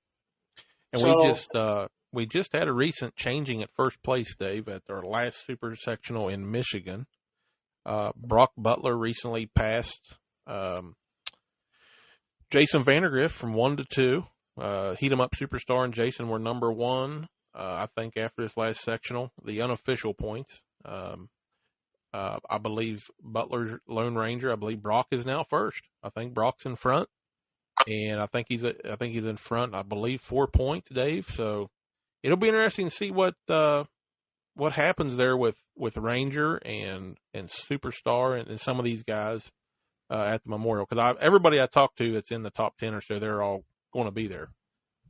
And we just had a recent changing at first place, Dave, at our last super sectional in Michigan. Brock Butler recently passed Jason Vandergriff from 1 to 2. Heat 'em up superstar and Jason were number 1. I think after this last sectional, the unofficial points. I believe Butler's Lone Ranger. I believe Brock is now first. I think Brock's in front, and I think he's in front. I believe 4 points, Dave. So it'll be interesting to see what happens there with Ranger and Superstar and some of these guys at the Memorial. Because everybody I talk to that's in the top 10 or so, they're all going to be there.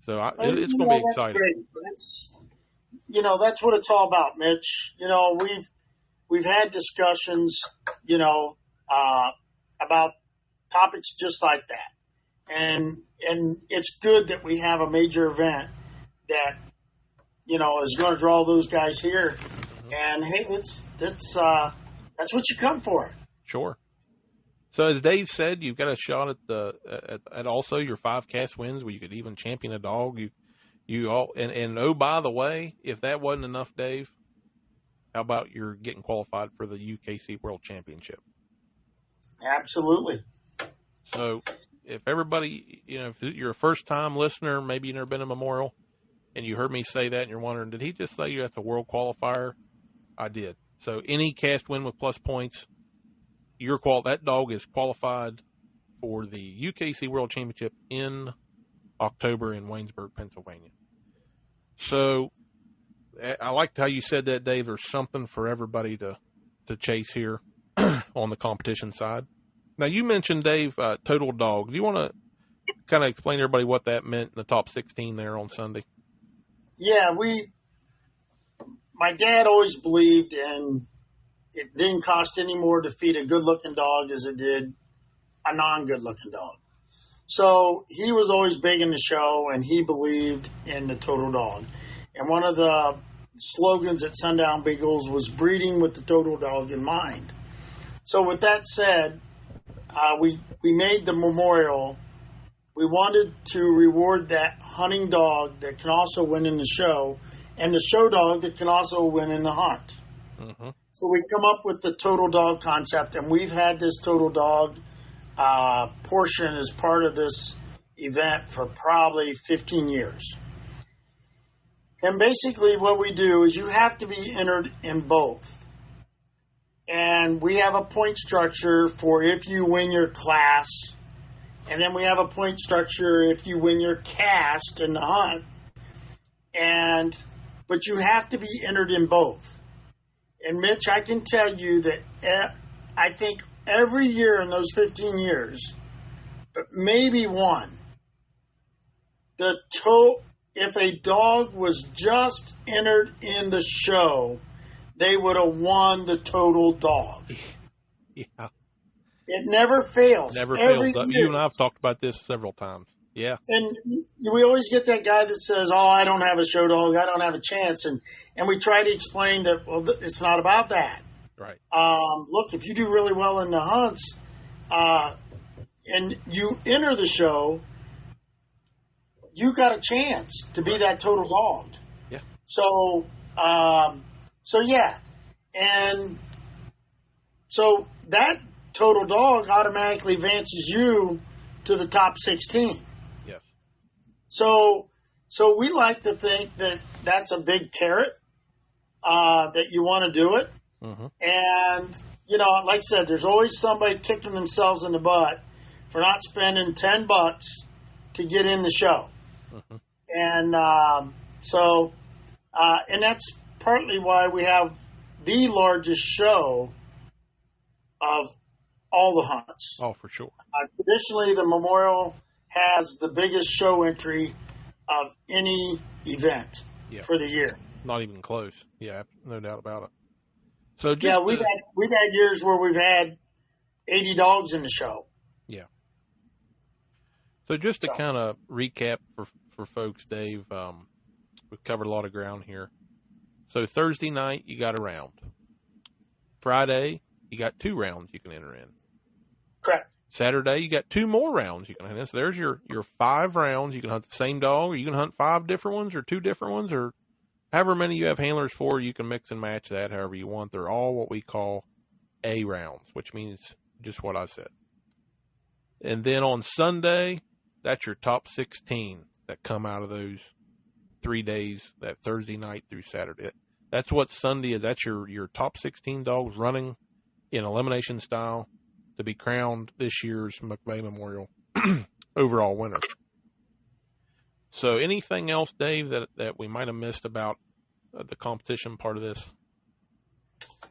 So it's going to be exciting. That's what it's all about, Mitch. We've had discussions, about topics just like that, and it's good that we have a major event that is going to draw those guys here. And hey, that's what you come for. Sure. So as Dave said, you've got a shot at also your 5 cast wins, where you could even champion a dog. You all and oh, by the way, if that wasn't enough, Dave, how about you're getting qualified for the UKC World Championship? Absolutely. So if everybody, if you're a first-time listener, maybe you've never been to Memorial, and you heard me say that and you're wondering, did he just say you're at the World Qualifier? I did. So any cast win with plus points, that dog is qualified for the UKC World Championship in October in Waynesburg, Pennsylvania. So I liked how you said that, Dave. There's something for everybody to chase here on the competition side. Now, you mentioned, Dave, total dog. Do you want to kind of explain to everybody what that meant in the top 16 there on Sunday? Yeah, my dad always believed in it didn't cost any more to feed a good-looking dog as it did a non-good-looking dog. So he was always big in the show, and he believed in the total dog. And one of the slogans at Sundown Beagles was breeding with the total dog in mind. So with that said, we made the Memorial. We wanted to reward that hunting dog that can also win in the show, and the show dog that can also win in the hunt. Mm-hmm. So we come up with the total dog concept, and we've had this total dog portion as part of this event for probably 15 years. And basically what we do is you have to be entered in both. And we have a point structure for if you win your class, and then we have a point structure if you win your cast in the hunt. But you have to be entered in both. And Mitch, I can tell you that I think every year in those 15 years, but maybe one, if a dog was just entered in the show, they would have won the total dog. Yeah. It never fails. Never fails. You and I have talked about this several times. Yeah. And we always get that guy that says, "Oh, I don't have a show dog. I don't have a chance." And we try to explain that, well, it's not about that. Right. Look, if you do really well in the hunts, and you enter the show, you got a chance to be that total dog. Yeah. So, yeah. And so that total dog automatically advances you to the top 16. Yes. So we like to think that that's a big carrot, that you want to do it. Mm-hmm. And, like I said, there's always somebody kicking themselves in the butt for not spending $10 to get in the show. Mm-hmm. And and that's partly why we have the largest show of all the hunts. Oh, for sure. Traditionally, the Memorial has the biggest show entry of any event for the year. Not even close. Yeah, no doubt about it. So we've had years where we've had 80 dogs in the show. Yeah. So just to kind of recap for folks, Dave, we've covered a lot of ground here. So Thursday night, you got a round. Friday, you got 2 rounds you can enter in. Correct. Saturday, you got 2 more rounds you can enter in. So there's your 5 rounds. You can hunt the same dog, or you can hunt 5 different ones, or 2 different ones, or however many you have handlers for. You can mix and match that however you want. They're all what we call A rounds, which means just what I said. And then on Sunday, that's your top 16 that come out of those 3 days, that Thursday night through Saturday. That's what Sunday is. That's your top 16 dogs running in elimination style to be crowned this year's McVay Memorial overall winner. So anything else, Dave, that we might have missed about the competition part of this?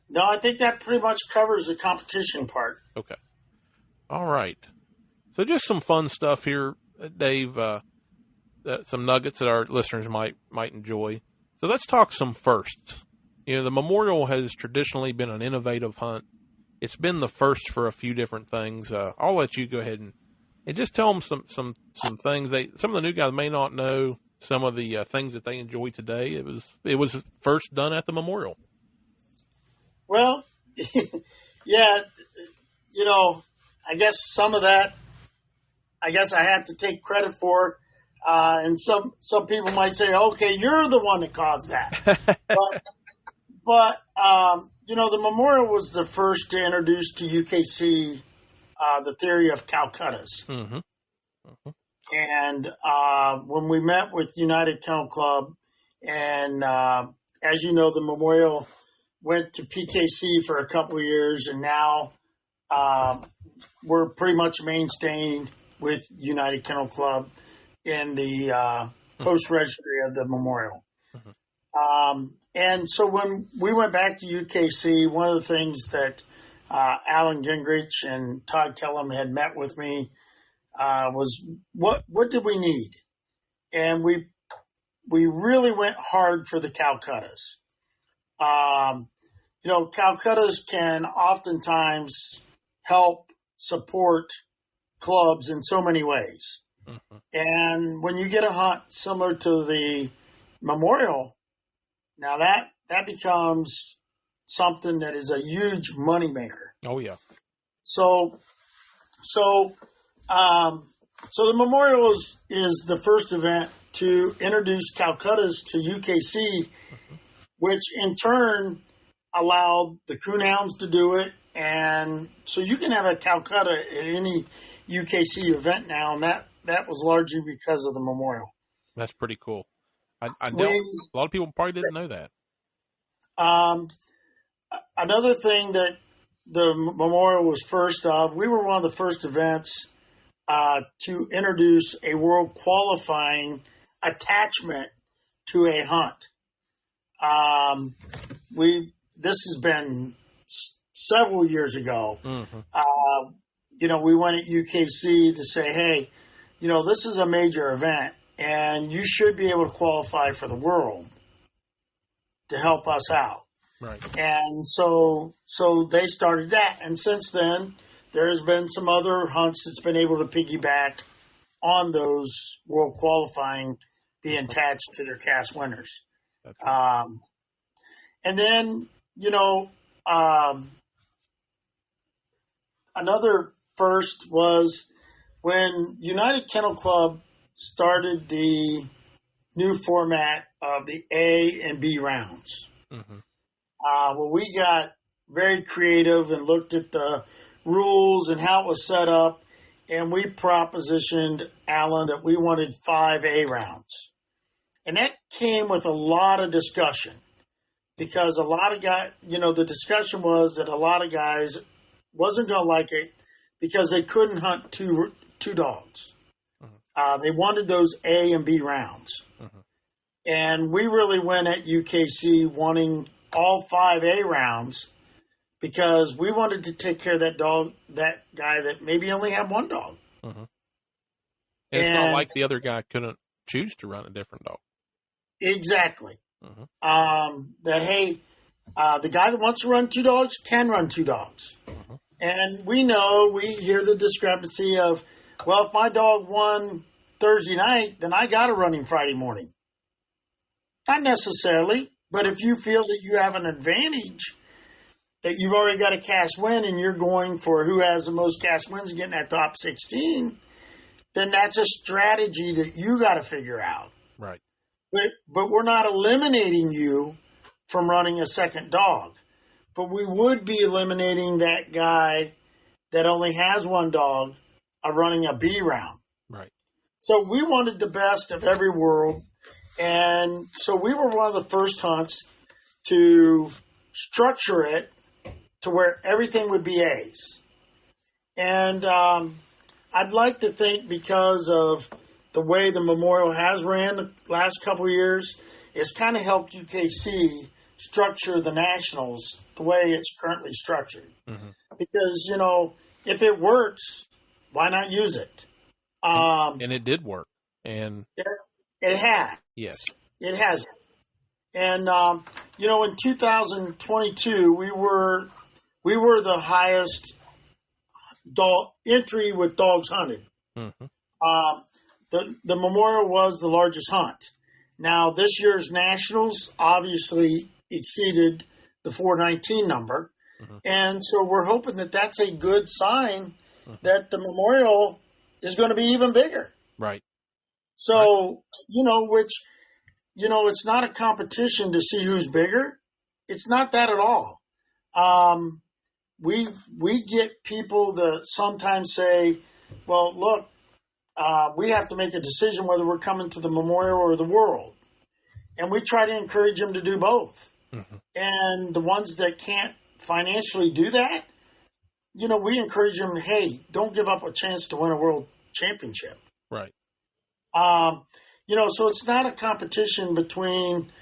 No, I think that pretty much covers the competition part. Okay. All right. So just some fun stuff here, Dave, some nuggets that our listeners might enjoy. So let's talk some firsts. The Memorial has traditionally been an innovative hunt. It's been the first for a few different things. I'll let you go ahead and just tell them some things. Some of the new guys may not know some of the things that they enjoy today. It was first done at the Memorial. Well, yeah, I guess some of that, I have to take credit for. And some people might say, okay, you're the one that caused that. but the Memorial was the first to introduce to UKC the theory of Calcuttas. Mm-hmm. Mm-hmm. And when we met with United Kennel Club, and as you know, the Memorial went to PKC for a couple of years, and now we're pretty much mainstaying with United Kennel Club in the post registry of the Memorial. Mm-hmm. And so when we went back to UKC, one of the things that Alan Gingrich and Todd Kellum had met with me was what did we need? And we really went hard for the Calcuttas. Calcuttas can oftentimes help support clubs in so many ways. Mm-hmm. And when you get a hunt similar to the Memorial, now that becomes something that is a huge moneymaker. Oh yeah. So the Memorial is the first event to introduce Calcuttas to UKC, mm-hmm. which in turn allowed the coonhounds to do it, and so you can have a Calcutta at any UKC event now, and that was largely because of the Memorial. That's pretty cool. A lot of people probably didn't know that. Another thing that the Memorial was first of, we were one of the first events to introduce a world qualifying attachment to a hunt. This has been several years ago. Mm-hmm. We went at UKC to say, hey, this is a major event, and you should be able to qualify for the world to help us out. Right. And so they started that. And since then, there's been some other hunts that's been able to piggyback on those world qualifying be attached to their cast winners. That's right. And then, another first was when United Kennel Club started the new format of the A and B rounds. Mm-hmm. Well, we got very creative and looked at the rules and how it was set up, and we propositioned Alan that we wanted 5 A rounds. And that came with a lot of discussion because a lot of guys, the discussion was that a lot of guys wasn't going to like it because they couldn't hunt two dogs. Mm-hmm. They wanted those A and B rounds. Mm-hmm. And we really went at UKC wanting all 5 A rounds because we wanted to take care of that guy that maybe only had one dog. Mm-hmm. And it's not like the other guy couldn't choose to run a different dog. Exactly. Mm-hmm. The guy that wants to run 2 dogs can run 2 dogs. Mm-hmm. And we hear the discrepancy of, well, if my dog won Thursday night, then I got to run him Friday morning. Not necessarily, but if you feel that you have an advantage, that you've already got a cast win and you're going for who has the most cast wins and getting that top 16, then that's a strategy that you got to figure out. Right. But we're not eliminating you from running a second dog. But we would be eliminating that guy that only has one dog of running a B round. Right. So we wanted the best of every world. And so we were one of the first hunts to structure it to where everything would be A's. And I'd like to think because of the way the Memorial has ran the last couple of years, it's kind of helped UKC structure the Nationals the way it's currently structured. Mm-hmm. Because, if it works, why not use it? And it did work. And it had. Yes. It has. And, in 2022, we were the highest dog entry with dogs hunted. Mm-hmm. The Memorial was the largest hunt. Now, this year's Nationals obviously exceeded the 419 number. Mm-hmm. And so we're hoping that that's a good sign that the Memorial is going to be even bigger. Right. So, it's not a competition to see who's bigger. It's not that at all. We get people that sometimes say, well, look, we have to make a decision whether we're coming to the Memorial or the World. And we try to encourage them to do both. Mm-hmm. And the ones that can't financially do that, we encourage them, hey, don't give up a chance to win a world championship. Right. So it's not a competition between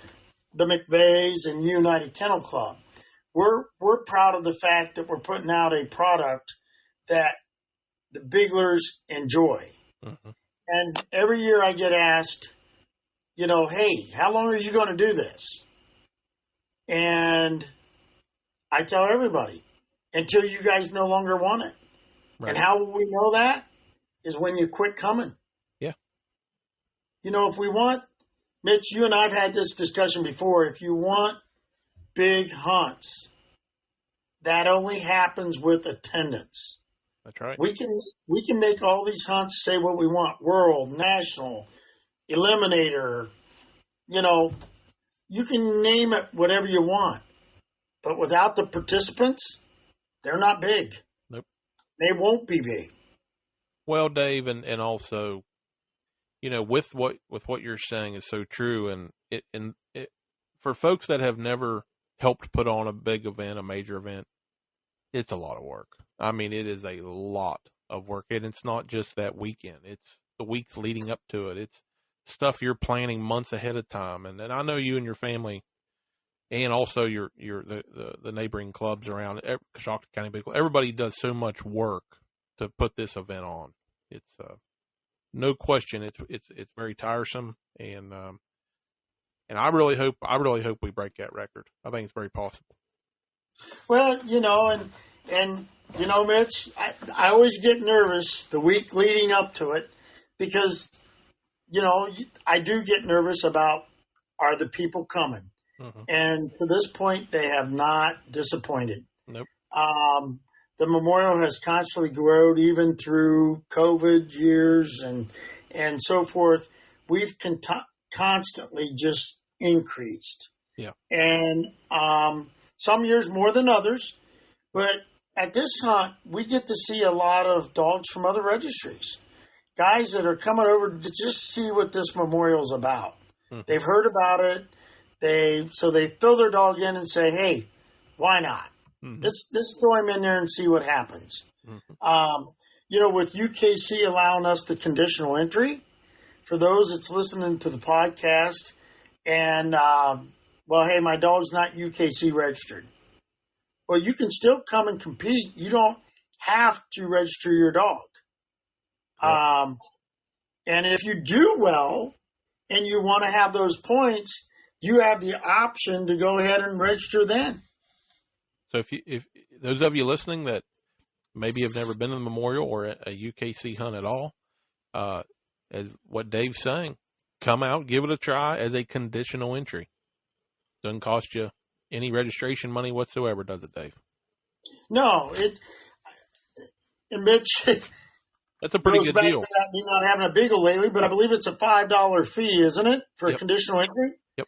the McVays and United Kennel Club. We're proud of the fact that we're putting out a product that the Biglers enjoy. Mm-hmm. And every year I get asked, hey, how long are you going to do this? And I tell everybody, until you guys no longer want it. Right. And how will we know that? Is when you quit coming. Yeah. If we want, Mitch, you and I have had this discussion before. If you want big hunts, that only happens with attendance. That's right. We can make all these hunts say what we want. World, National, Eliminator, you can name it whatever you want. But without the participants, they're not big. Nope. They won't be big. Well, Dave, and also, with what you're saying is so true, and it for folks that have never helped put on a big event, a major event, it's a lot of work. I mean, it is a lot of work, and it's not just that weekend. It's the weeks leading up to it. It's stuff you're planning months ahead of time, and I know you and your family, and also the neighboring clubs around Coshocton County Big Club. Everybody does so much work to put this event on. It's no question. It's very tiresome, and I really hope we break that record. I think it's very possible. Well, and Mitch, I always get nervous the week leading up to it because, you know, I do get nervous about, are the people coming? Mm-hmm. And to this point, they have not disappointed. Nope. The memorial has constantly grown, even through COVID years and so forth. We've constantly just increased. Yeah. And some years more than others. But at this hunt, we get to see a lot of dogs from other registries. Guys that are coming over to just see what this memorial is about. Mm-hmm. They've heard about it. So they throw their dog in and say, hey, why not? Mm-hmm. Let's throw him in there and see what happens. Mm-hmm. You know, with UKC allowing us the conditional entry, for those that's listening to the podcast, and, well, hey, my dog's not UKC registered. Well, you can still come and compete. You don't have to register your dog. Right. And if you do well and you want to have those points, you have the option to go ahead and register then. So if those of you listening that maybe have never been to the memorial or a UKC hunt at all, as what Dave's saying, come out, give it a try as a conditional entry. Doesn't cost you any registration money whatsoever, does it, Dave? No, and Mitch, that's a pretty good deal. Me not having a beagle lately, but I believe it's a $5 fee, isn't it, for a conditional entry? Yep.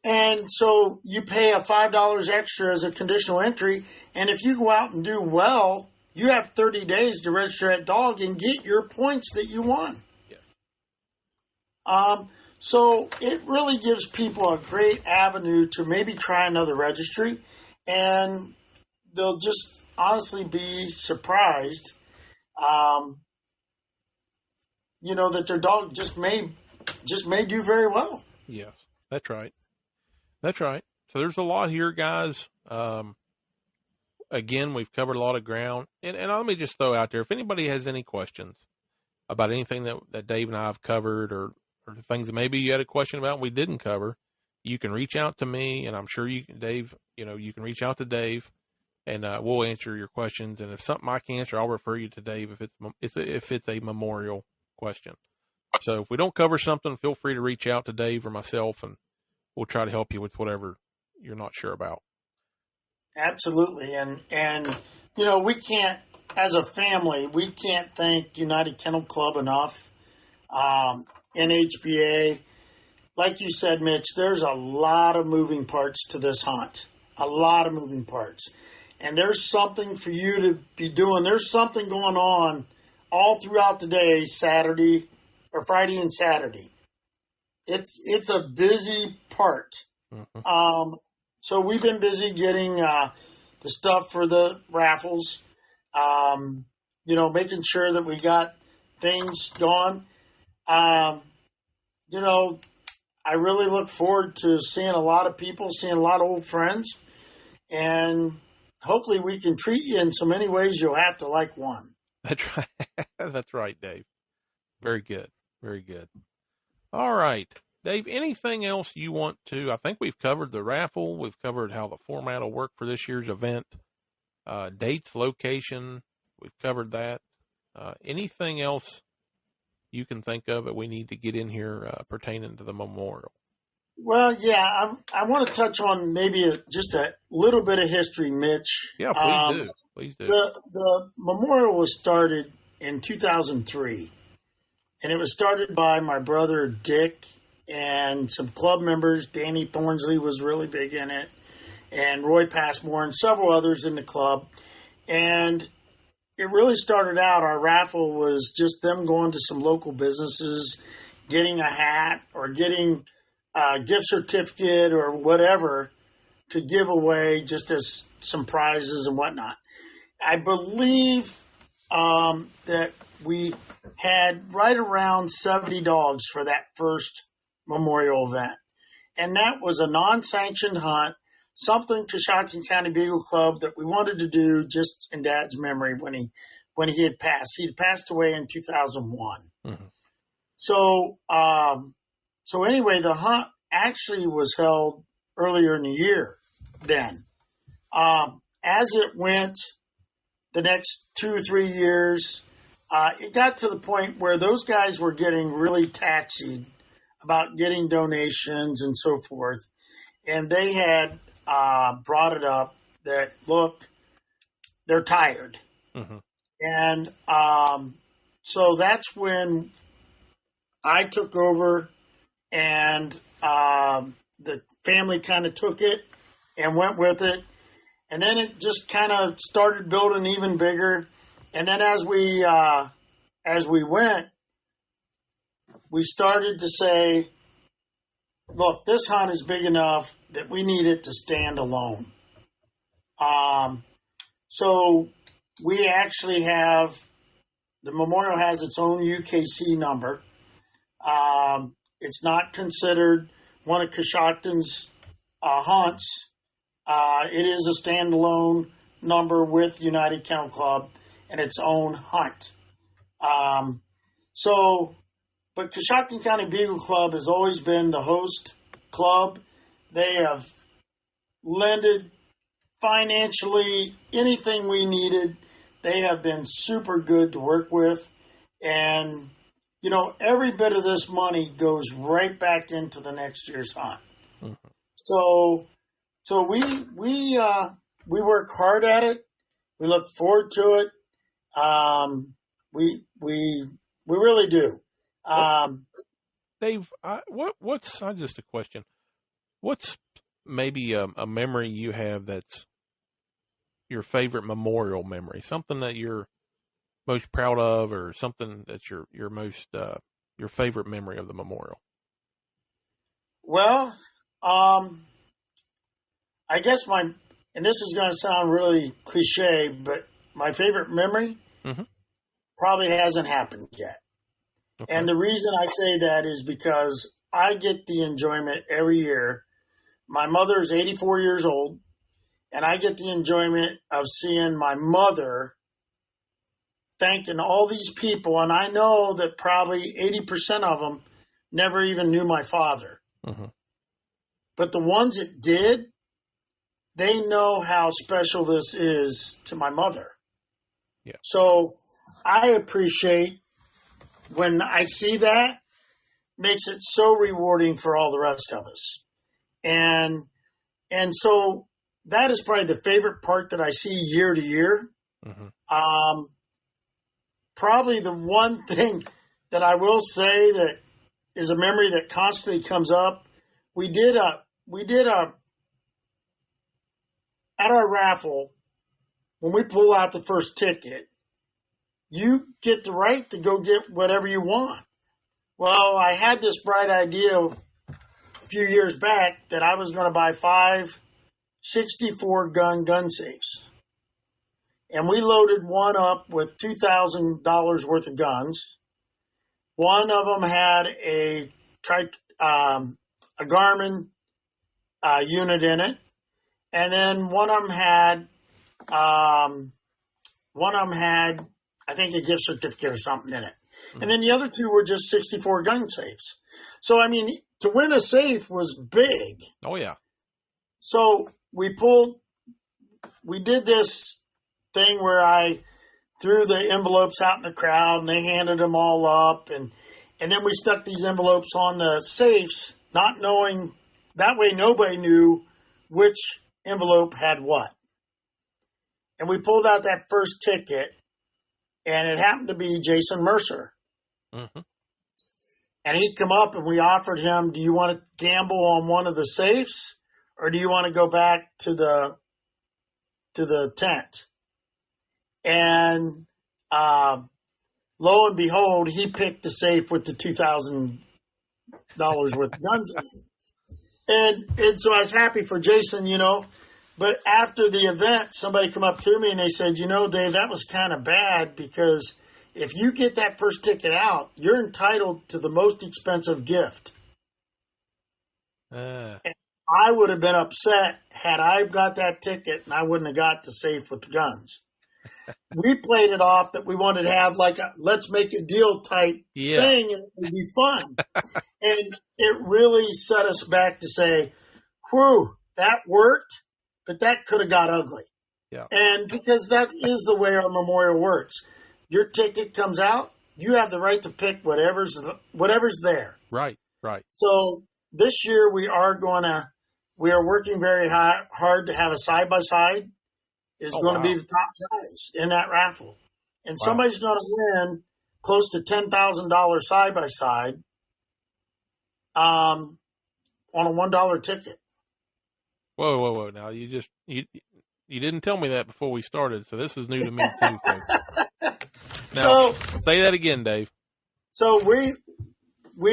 And so you pay a $5 extra as a conditional entry, and if you go out and do well, you have 30 days to register that dog and get your points that you won. Yeah. So it really gives people a great avenue to maybe try another registry, and they'll just honestly be surprised, you know, that their dog just may do very well. Yes, that's right. That's right. So there's a lot here, guys. Again, we've covered a lot of ground. And let me just throw out there, if anybody has any questions about anything that Dave and I have covered or things that maybe you had a question about and we didn't cover, you can reach out to me, and I'm sure you can, Dave, you know, you can reach out to Dave, and we'll answer your questions. And if something I can answer, I'll refer you to Dave if it's a memorial question. So if we don't cover something, feel free to reach out to Dave or myself, and we'll try to help you with whatever you're not sure about. Absolutely. And you know, we can't, as a family, we can't thank United Kennel Club enough. NHBA, like you said, Mitch, there's a lot of moving parts to this hunt. A lot of moving parts. And there's something for you to be doing. There's something going on all throughout the day, Saturday or Friday and Saturday. It's a busy part. Mm-hmm. So we've been busy getting the stuff for the raffles, you know, making sure that we got things going. You know, I really look forward to seeing a lot of people, seeing a lot of old friends, and hopefully we can treat you in so many ways you'll have to like one. That's right. That's right, Dave. Very good. Very good. All right. Dave, anything else you want to? I think we've covered the raffle. We've covered how the format will work for this year's event. Dates, location, we've covered that. Anything else you can think of that we need to get in here pertaining to the memorial? Well, yeah, I want to touch on maybe just a little bit of history, Mitch. Yeah, please do. Please do. The memorial was started in 2003, and it was started by my brother Dick and some club members. Danny Thornsley was really big in it, and Roy Passmore and several others in the club. And it really started out, our raffle was just them going to some local businesses, getting a hat or getting a gift certificate or whatever to give away just as some prizes and whatnot. I believe that we had right around 70 dogs for that first memorial event. And that was a non-sanctioned hunt, something Coshocton County Beagle Club that we wanted to do just in Dad's memory when he had passed. He had passed away in 2001. Mm-hmm. So anyway, the hunt actually was held earlier in the year then. As it went the next 2 or 3 years, it got to the point where those guys were getting really taxied about getting donations and so forth. And they had brought it up that, look, they're tired. Mm-hmm. And so that's when I took over, and the family kind of took it and went with it. And then it just kind of started building even bigger. And then as we went, we started to say, look, this hunt is big enough that we need it to stand alone. So we actually have, the memorial has its own UKC number. It's not considered one of Coshocton's hunts. It is a standalone number with United Kennel Club and its own hunt. But Coshocton County Beagle Club has always been the host club. They have lended financially anything we needed. They have been super good to work with. And, you know, every bit of this money goes right back into the next year's hunt. Mm-hmm. So we work hard at it. We look forward to it. We really do. Dave, what's just a question. What's maybe a memory you have that's your favorite memorial memory? Something that you're most proud of, or something that's your most your favorite memory of the memorial? Well, I guess and this is going to sound really cliche, but my favorite memory probably hasn't happened yet. Okay. And the reason I say that is because I get the enjoyment every year. My mother is 84 years old, and I get the enjoyment of seeing my mother thanking all these people. And I know that probably 80% of them never even knew my father. Mm-hmm. But the ones that did, they know how special this is to my mother. Yeah. So I appreciate when I see that, makes it so rewarding for all the rest of us. And so that is probably the favorite part that I see year to year. Mm-hmm. Probably the one thing that I will say that is a memory that constantly comes up. We did at our raffle, when we pull out the first ticket, you get the right to go get whatever you want. Well, I had this bright idea a few years back that I was going to buy 5 64-gun safes. And we loaded one up with $2,000 worth of guns. One of them had a Garmin unit in it. And then one of them had, I think, a gift certificate or something in it. Mm-hmm. And then the other 2 were just 64 gun safes. So, I mean, to win a safe was big. Oh, yeah. So we did this thing where I threw the envelopes out in the crowd and they handed them all up. And then we stuck these envelopes on the safes, not knowing, that way nobody knew which envelope had what. And we pulled out that first ticket, and it happened to be Jason Mercer. Mm-hmm. And he'd come up and we offered him, do you want to gamble on one of the safes, or do you want to go back to the tent? And lo and behold, he picked the safe with the $2,000 worth of guns in it. And so I was happy for Jason, you know. But after the event, somebody come up to me and they said, you know, Dave, that was kind of bad, because if you get that first ticket out, you're entitled to the most expensive gift. And I would have been upset had I got that ticket and I wouldn't have got the safe with the guns. We played it off that we wanted to have like a let's make a deal type thing, and it would be fun. And it really set us back to say, whew, that worked, but that could have got ugly. Yeah. And because that is the way our memorial works. your ticket comes out, you have the right to pick whatever's there. Right. So this year we are working very hard to have a side-by-side is going to be the top prize in that raffle. And somebody's going to win close to $10,000 side-by-side on a $1 ticket. Whoa. Now, you didn't tell me that before we started, so this is new to me too, folks. Now, say that again, Dave. So we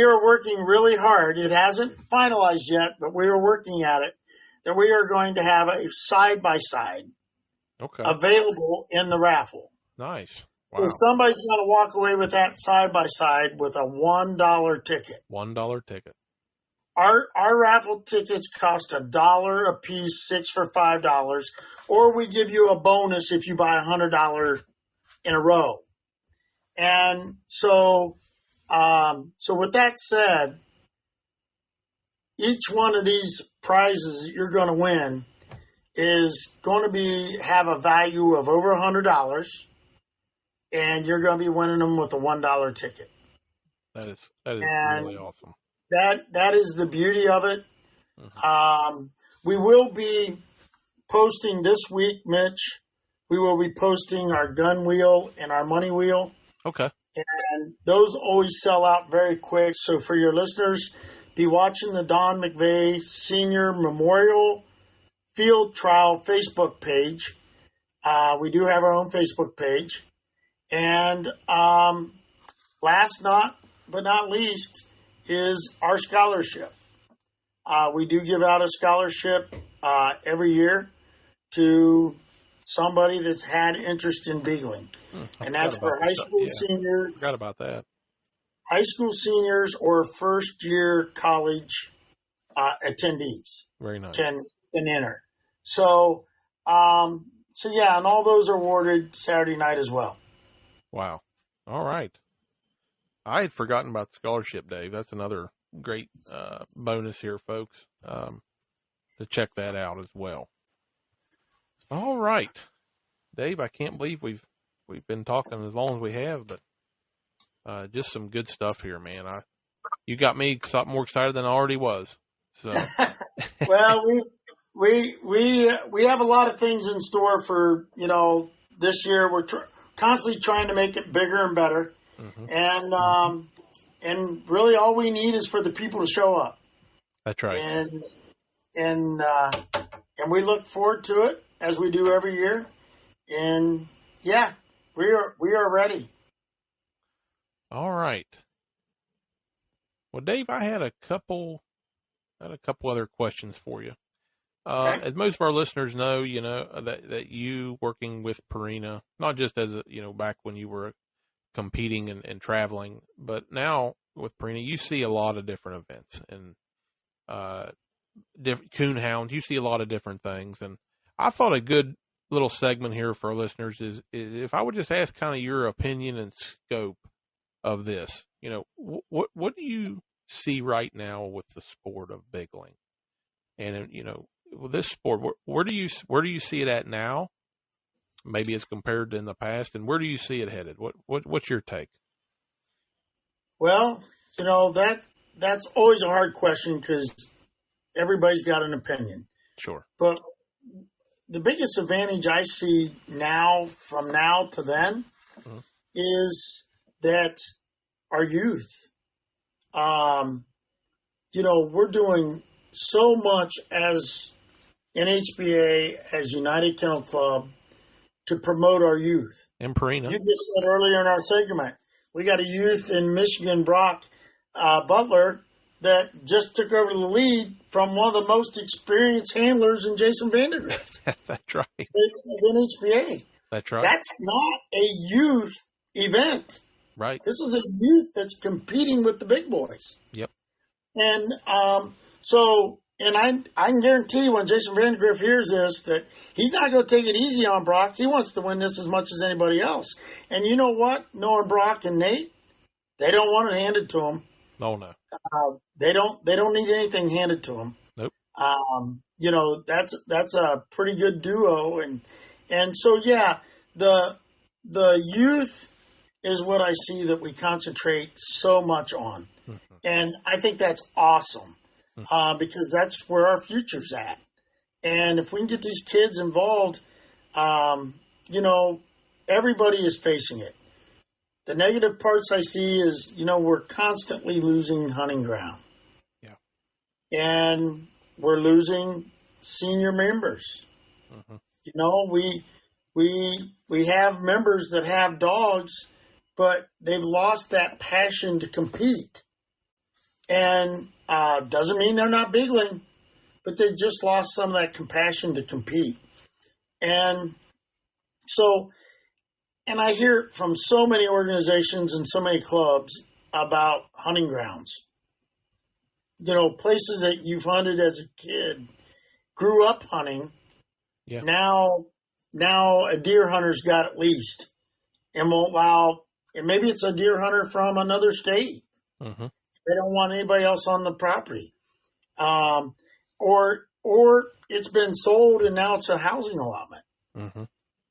are working really hard. It hasn't finalized yet, but we are working at it, that we are going to have a side-by-side available in the raffle. Nice. Wow. So somebody's going to walk away with that side-by-side with a $1 ticket. $1 ticket. Our raffle tickets cost $1 a piece, 6 for $5, or we give you a bonus if you buy $100 in a row. And so with that said, each one of these prizes that you're going to win is going to have a value of over $100, and you're going to be winning them with a $1 ticket. That is really awesome. That is the beauty of it. Mm-hmm. We will be posting this week, Mitch. We will be posting our gun wheel and our money wheel. Okay. And those always sell out very quick. So for your listeners, be watching the Don McVay Senior Memorial Field Trial Facebook page. We do have our own Facebook page. And last but not least is our scholarship. We do give out a scholarship every year to somebody that's had interest in beagling. And that's for high school seniors. Forgot about that. High school seniors or first-year college attendees. Very nice. Can enter. So, and all those are awarded Saturday night as well. Wow. All right. I had forgotten about the scholarship, Dave. That's another great bonus here, folks, to check that out as well. All right. Dave, I can't believe we've been talking as long as we have, but just some good stuff here, man. You got me more excited than I already was. So, well, we have a lot of things in store for this year. We're constantly trying to make it bigger and better, and really all we need is for the people to show up. That's right. And we look forward to it as we do every year. And yeah, we are ready. All right. Well, Dave, I had a couple other questions for you. Okay. As most of our listeners know, that you working with Purina, not just as back when you were competing and traveling, but now with Purina, you see a lot of different events and different coon hounds. You see a lot of different things, and I thought a good little segment here for our listeners is if I would just ask kind of your opinion and scope of this. What do you see right now with the sport of bigling? And with this sport, where do you see it at now? Maybe as compared to in the past, and where do you see it headed? What's your take? Well, that's always a hard question because everybody's got an opinion. Sure. But the biggest advantage I see now, from now to then, is that our youth, we're doing so much as NHBA, as United Kennel Club, to promote our youth. And Purina. You just said earlier in our segment, we got a youth in Michigan, Brock Butler, that just took over the lead from one of the most experienced handlers in Jason Vandergrift. That's right. Of NHBA. That's right. That's not a youth event. Right. This is a youth that's competing with the big boys. Yep. And I can guarantee you when Jason Vandergrift hears this that he's not going to take it easy on Brock. He wants to win this as much as anybody else. And you know what? Knowing Brock and Nate, they don't want it handed to them. Oh, no. They don't need anything handed to them. Nope. That's a pretty good duo. And so, yeah, the youth is what I see that we concentrate so much on. Mm-hmm. And I think that's awesome because that's where our future's at. And if we can get these kids involved, everybody is facing it. The negative parts I see is, we're constantly losing hunting ground. Yeah. And we're losing senior members. Mm-hmm. We have members that have dogs, but they've lost that passion to compete. And doesn't mean they're not bigling, but they just lost some of that compassion to compete. And so, and I hear it from so many organizations and so many clubs about hunting grounds. Places that you've hunted as a kid, grew up hunting. Yeah. Now a deer hunter's got at least and won't allow, and maybe it's a deer hunter from another state. Mm-hmm. They don't want anybody else on the property. Or it's been sold and now it's a housing allotment. Mm-hmm.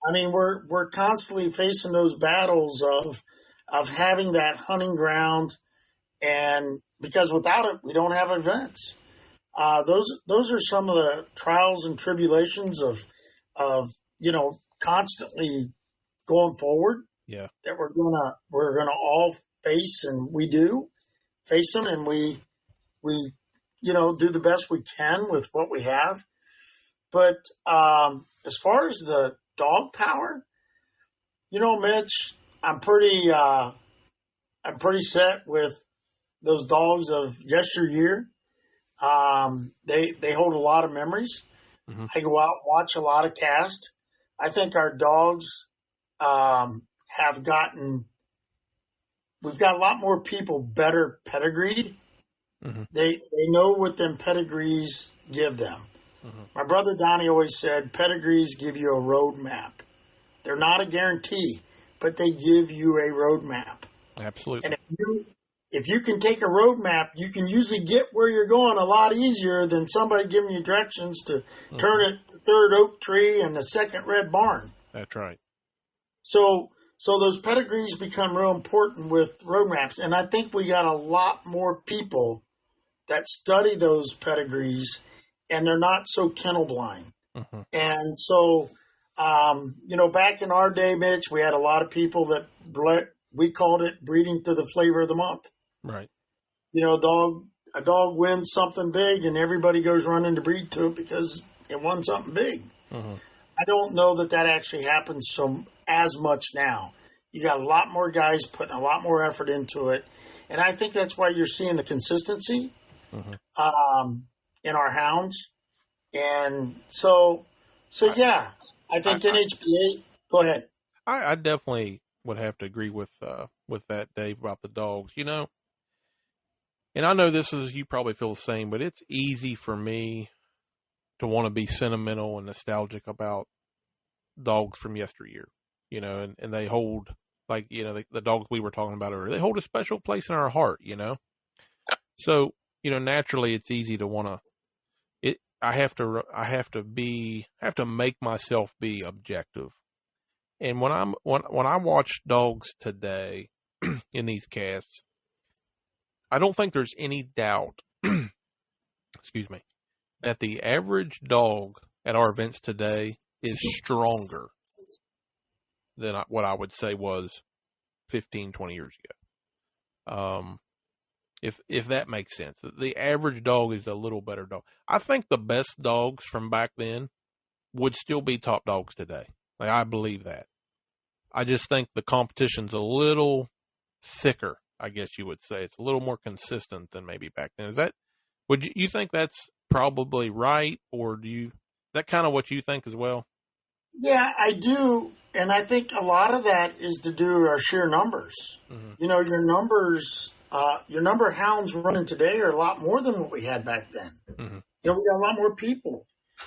I mean, we're constantly facing those battles of having that hunting ground, and because without it, we don't have events. Those are some of the trials and tribulations of constantly going forward. Yeah, that we're gonna all face, and we do face them, and we do the best we can with what we have. But as far as the dog power, Mitch, I'm pretty set with those dogs of yesteryear. They hold a lot of memories. Mm-hmm. I go out and watch a lot of cast. I think our dogs we've got a lot more people better pedigreed. Mm-hmm. They know what them pedigrees give them. Mm-hmm. My brother Donnie always said pedigrees give you a road map. They're not a guarantee, but they give you a road map. Absolutely. And if you can take a road map, you can usually get where you're going a lot easier than somebody giving you directions to turn at the third oak tree and the second red barn. That's right. So those pedigrees become real important with road maps. And I think we got a lot more people that study those pedigrees, and they're not so kennel blind. Mm-hmm. And so, back in our day, Mitch, we had a lot of people that we called it breeding to the flavor of the month. Right. A dog wins something big, and everybody goes running to breed to it because it won something big. Mm-hmm. I don't know that actually happens as much now. You got a lot more guys putting a lot more effort into it, and I think that's why you're seeing the consistency in our hounds. And so yeah, I think NHBA. Go ahead. I definitely would have to agree with that, Dave, about the dogs. And I know you probably feel the same, but it's easy for me to want to be sentimental and nostalgic about dogs from yesteryear, and they hold, like, the dogs we were talking about earlier, they hold a special place in our heart, So, naturally it's easy to want to, I have to make myself be objective. And when I watch dogs today in these casts, I don't think there's any doubt, excuse me, that the average dog at our events today is stronger than what I would say was 15, 20 years ago. If that makes sense. The average dog is a little better dog. I think the best dogs from back then would still be top dogs today. Like, I believe that. I just think the competition's a little thicker, I guess you would say. It's a little more consistent than maybe back then. Would you think that's probably right, or that kind of what you think as well? Yeah, I do, and I think a lot of that is to do with our sheer numbers. Mm-hmm. Your number of hounds running today are a lot more than what we had back then. Mm-hmm. We got a lot more people.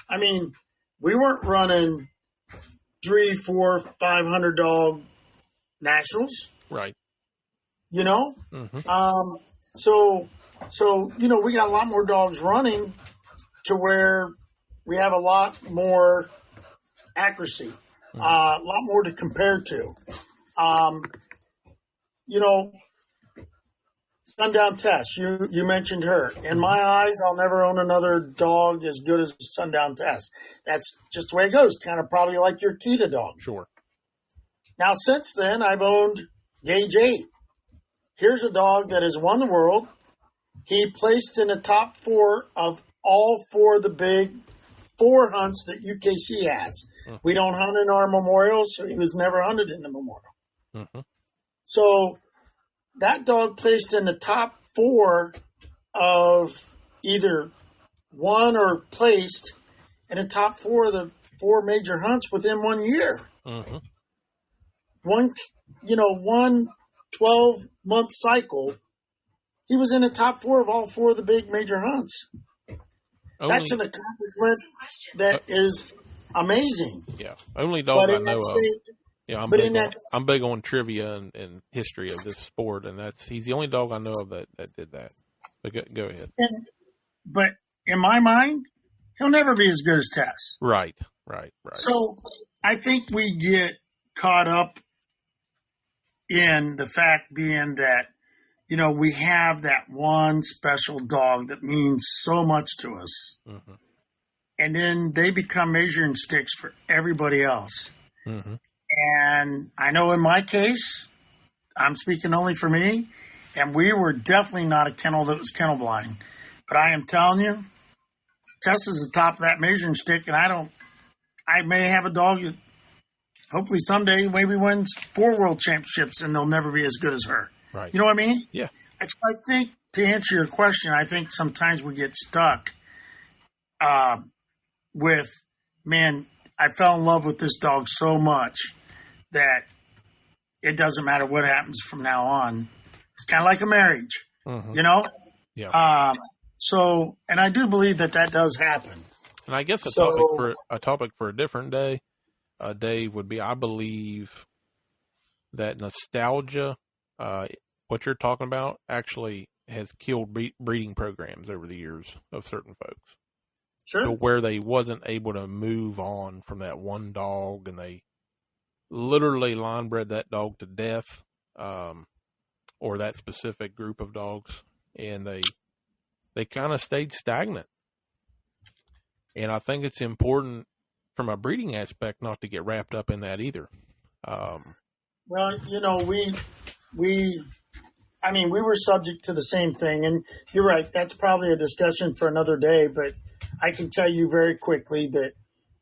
I mean, we weren't running 300, 400, 500 dog nationals, right? Mm-hmm. So we got a lot more dogs running to where we have a lot more accuracy, a lot more to compare to. you know, Sundown Tess, you mentioned her. In my eyes, I'll never own another dog as good as Sundown Tess. That's just the way it goes. Kind of probably like your Kita dog. Sure. Now, since then, I've owned Gage 8. Here's a dog that has won the world. He placed in the top 4 of all 4 of the big 4 hunts that UKC has. Mm-hmm. We don't hunt in our memorials, so he was never hunted in the memorial. Mm-hmm. So that dog placed in the top 4 of either won or placed in the top 4 of the 4 major hunts within 1 year. Mm-hmm. One 12-month cycle, he was in the top 4 of all 4 of the big major hunts. That's an accomplishment that is amazing. Yeah, only dog I know of. Yeah, I'm big on trivia and history of this sport, and he's the only dog I know of that did that. But go ahead. But in my mind, he'll never be as good as Tess. Right. So I think we get caught up in the fact being that, we have that one special dog that means so much to us. Mm-hmm. And then they become measuring sticks for everybody else. Mm-hmm. And I know in my case, I'm speaking only for me, and we were definitely not a kennel that was kennel blind. But I am telling you, Tess is the top of that measuring stick, and I may have a dog that hopefully someday maybe wins 4 world championships, and they'll never be as good as her. Right. You know what I mean? Yeah. I think, to answer your question, I think sometimes we get stuck with, man, I fell in love with this dog so much that it doesn't matter what happens from now on. It's kind of like a marriage, Yeah. And I do believe that does happen. And I guess a topic for a different day, Dave, would be, I believe that nostalgia, what you're talking about, actually has killed breeding programs over the years of certain folks. Sure. To where they wasn't able to move on from that one dog, and they literally line bred that dog to death, or that specific group of dogs, and they kind of stayed stagnant. And I think it's important from a breeding aspect not to get wrapped up in that either. Well, we were subject to the same thing, and you're right. That's probably a discussion for another day, but I can tell you very quickly that,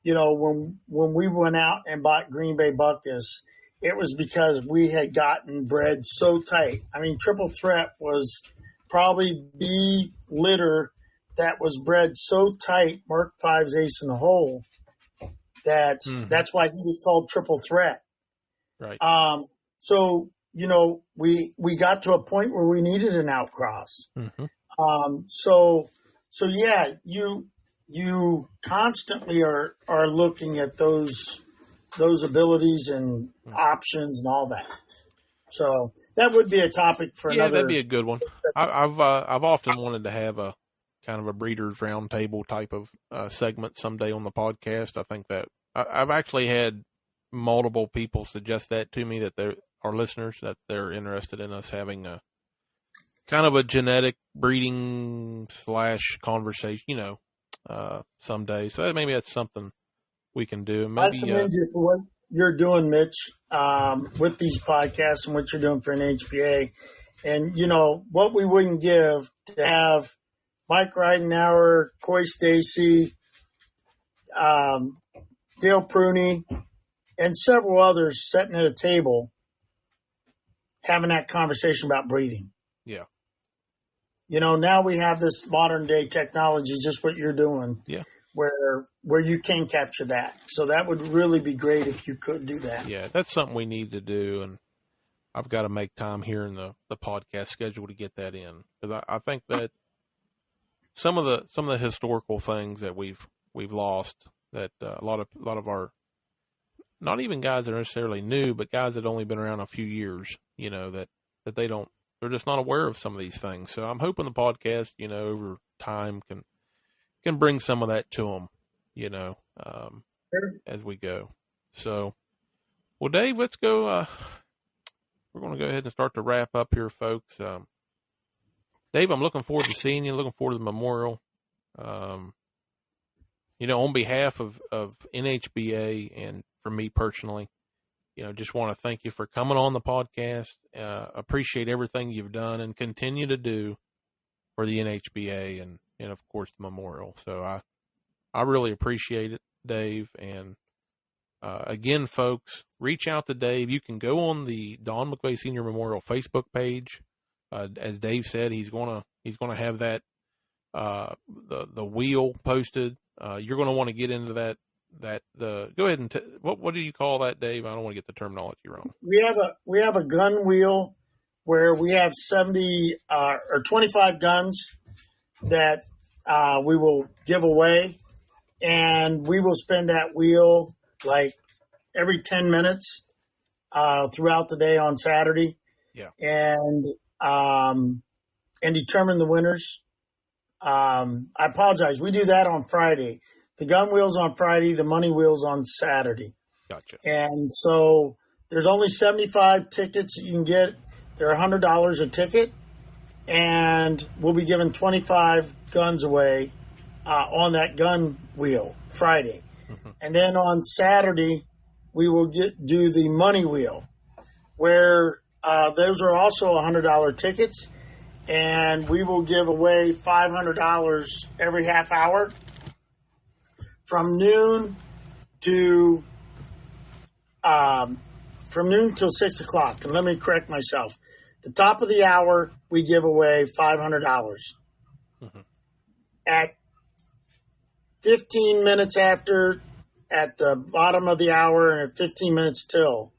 when we went out and bought Green Bay Buckus, it was because we had gotten bred so tight. I mean, Triple Threat was probably the litter that was bred so tight, Mark V's ace in the hole, that that's why he was called Triple Threat. Right. So, we got to a point where we needed an outcross. Mm-hmm. So yeah, you constantly are looking at those abilities and options and all that. So that would be a topic for another. Yeah, that'd be a good one. I've often wanted to have a kind of a breeders roundtable type of segment someday on the podcast. I think that I've actually had multiple people suggest that to me, that our listeners, that they're interested in us having a kind of a genetic breeding / conversation, someday. So maybe that's something we can do. Maybe, I commend you for what you're doing, Mitch, with these podcasts and what you're doing for NHBA. And, what we wouldn't give to have Mike Ridenauer, Coy Stacy, Dale Pruney, and several others sitting at a table having that conversation about breeding. Yeah. Now we have this modern day technology, just what you're doing. Yeah. Where you can capture that. So that would really be great if you could do that. Yeah, that's something we need to do, and I've got to make time here in the podcast schedule to get that in, because I think that some of the historical things that we've lost, that a lot of our, not even guys that are necessarily new, but guys that have only been around a few years, that they're just not aware of some of these things. So I'm hoping the podcast, over time can bring some of that to them, Sure. as we go. So, well, Dave, let's go. we're going to go ahead and start to wrap up here, folks. Dave, I'm looking forward to seeing you. Looking forward to the memorial. On behalf of NHBA and for me personally, just want to thank you for coming on the podcast. Appreciate everything you've done and continue to do for the NHBA and of course the memorial. So I really appreciate it, Dave. And again, folks, reach out to Dave. You can go on the Don McVay Senior Memorial Facebook page. As Dave said, he's gonna have that the wheel posted. You're going to want to get into that. Go ahead and what do you call that, Dave? I don't want to get the terminology wrong. We have a gun wheel where we have 70 or 25 guns that we will give away, and we will spin that wheel like every 10 minutes throughout the day on Saturday. Yeah. And determine the winners. I apologize. We do that on Friday. The gun wheel's on Friday, the money wheel's on Saturday. Gotcha. And so there's only 75 tickets that you can get. They're $100 a ticket. And we'll be giving 25 guns away on that gun wheel Friday. Mm-hmm. And then on Saturday, we will do the money wheel, where those are also $100 tickets. And we will give away $500 every half hour from noon till 6 o'clock. And let me correct myself. The top of the hour, we give away $500. Mm-hmm. At 15 minutes after, at the bottom of the hour, and at 15 minutes till,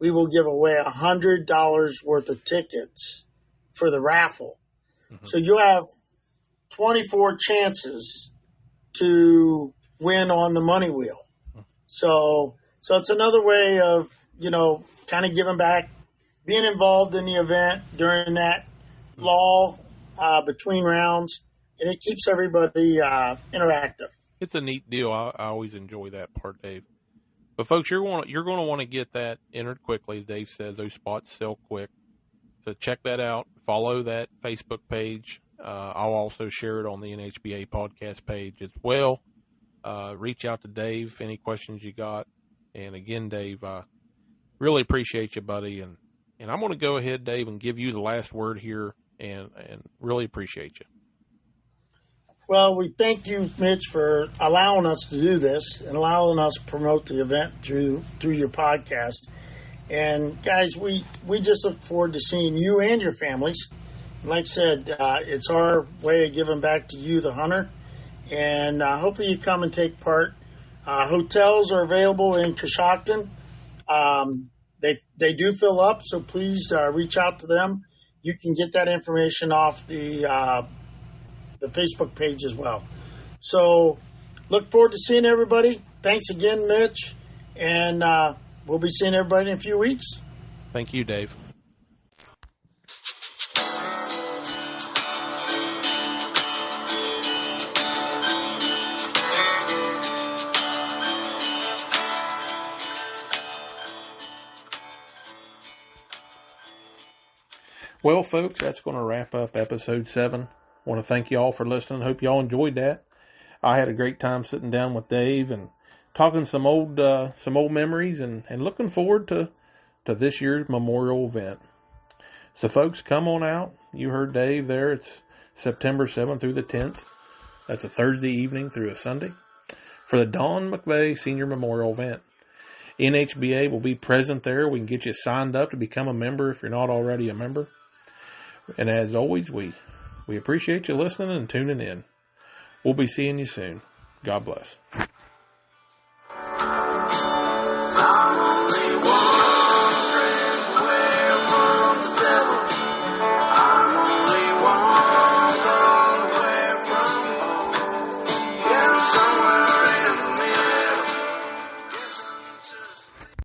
we will give away $100 worth of tickets for the raffle. Mm-hmm. So you have 24 chances to win on the money wheel. Mm-hmm. So it's another way of, kind of giving back, being involved in the event during that lull between rounds, and it keeps everybody interactive. It's a neat deal. I always enjoy that part, Dave. But folks, you're going to want to get that entered quickly. As Dave says, those spots sell quick. So check that out. Follow that Facebook page. I'll also share it on the NHBA podcast page as well. Reach out to Dave, any questions you got. And again, Dave, really appreciate you, buddy. And I'm going to go ahead, Dave, and give you the last word here and really appreciate you. Well, we thank you, Mitch, for allowing us to do this and allowing us to promote the event through your podcast. And guys, we just look forward to seeing you and your families. Like I said, it's our way of giving back to you, the hunter. And hopefully you come and take part. Hotels are available in Coshocton. They do fill up, so please reach out to them. You can get that information off the Facebook page as well. So look forward to seeing everybody. Thanks again, Mitch. And we'll be seeing everybody in a few weeks. Thank you, Dave. Well, folks, that's going to wrap up episode 7. I want to thank you all for listening. Hope you all enjoyed that. I had a great time sitting down with Dave and talking some old memories and looking forward to this year's memorial event. So, folks, come on out. You heard Dave there. It's September 7th through the 10th. That's a Thursday evening through a Sunday for the Don McVay Senior Memorial Event. NHBA will be present there. We can get you signed up to become a member if you're not already a member. And as always, we appreciate you listening and tuning in. We'll be seeing you soon. God bless.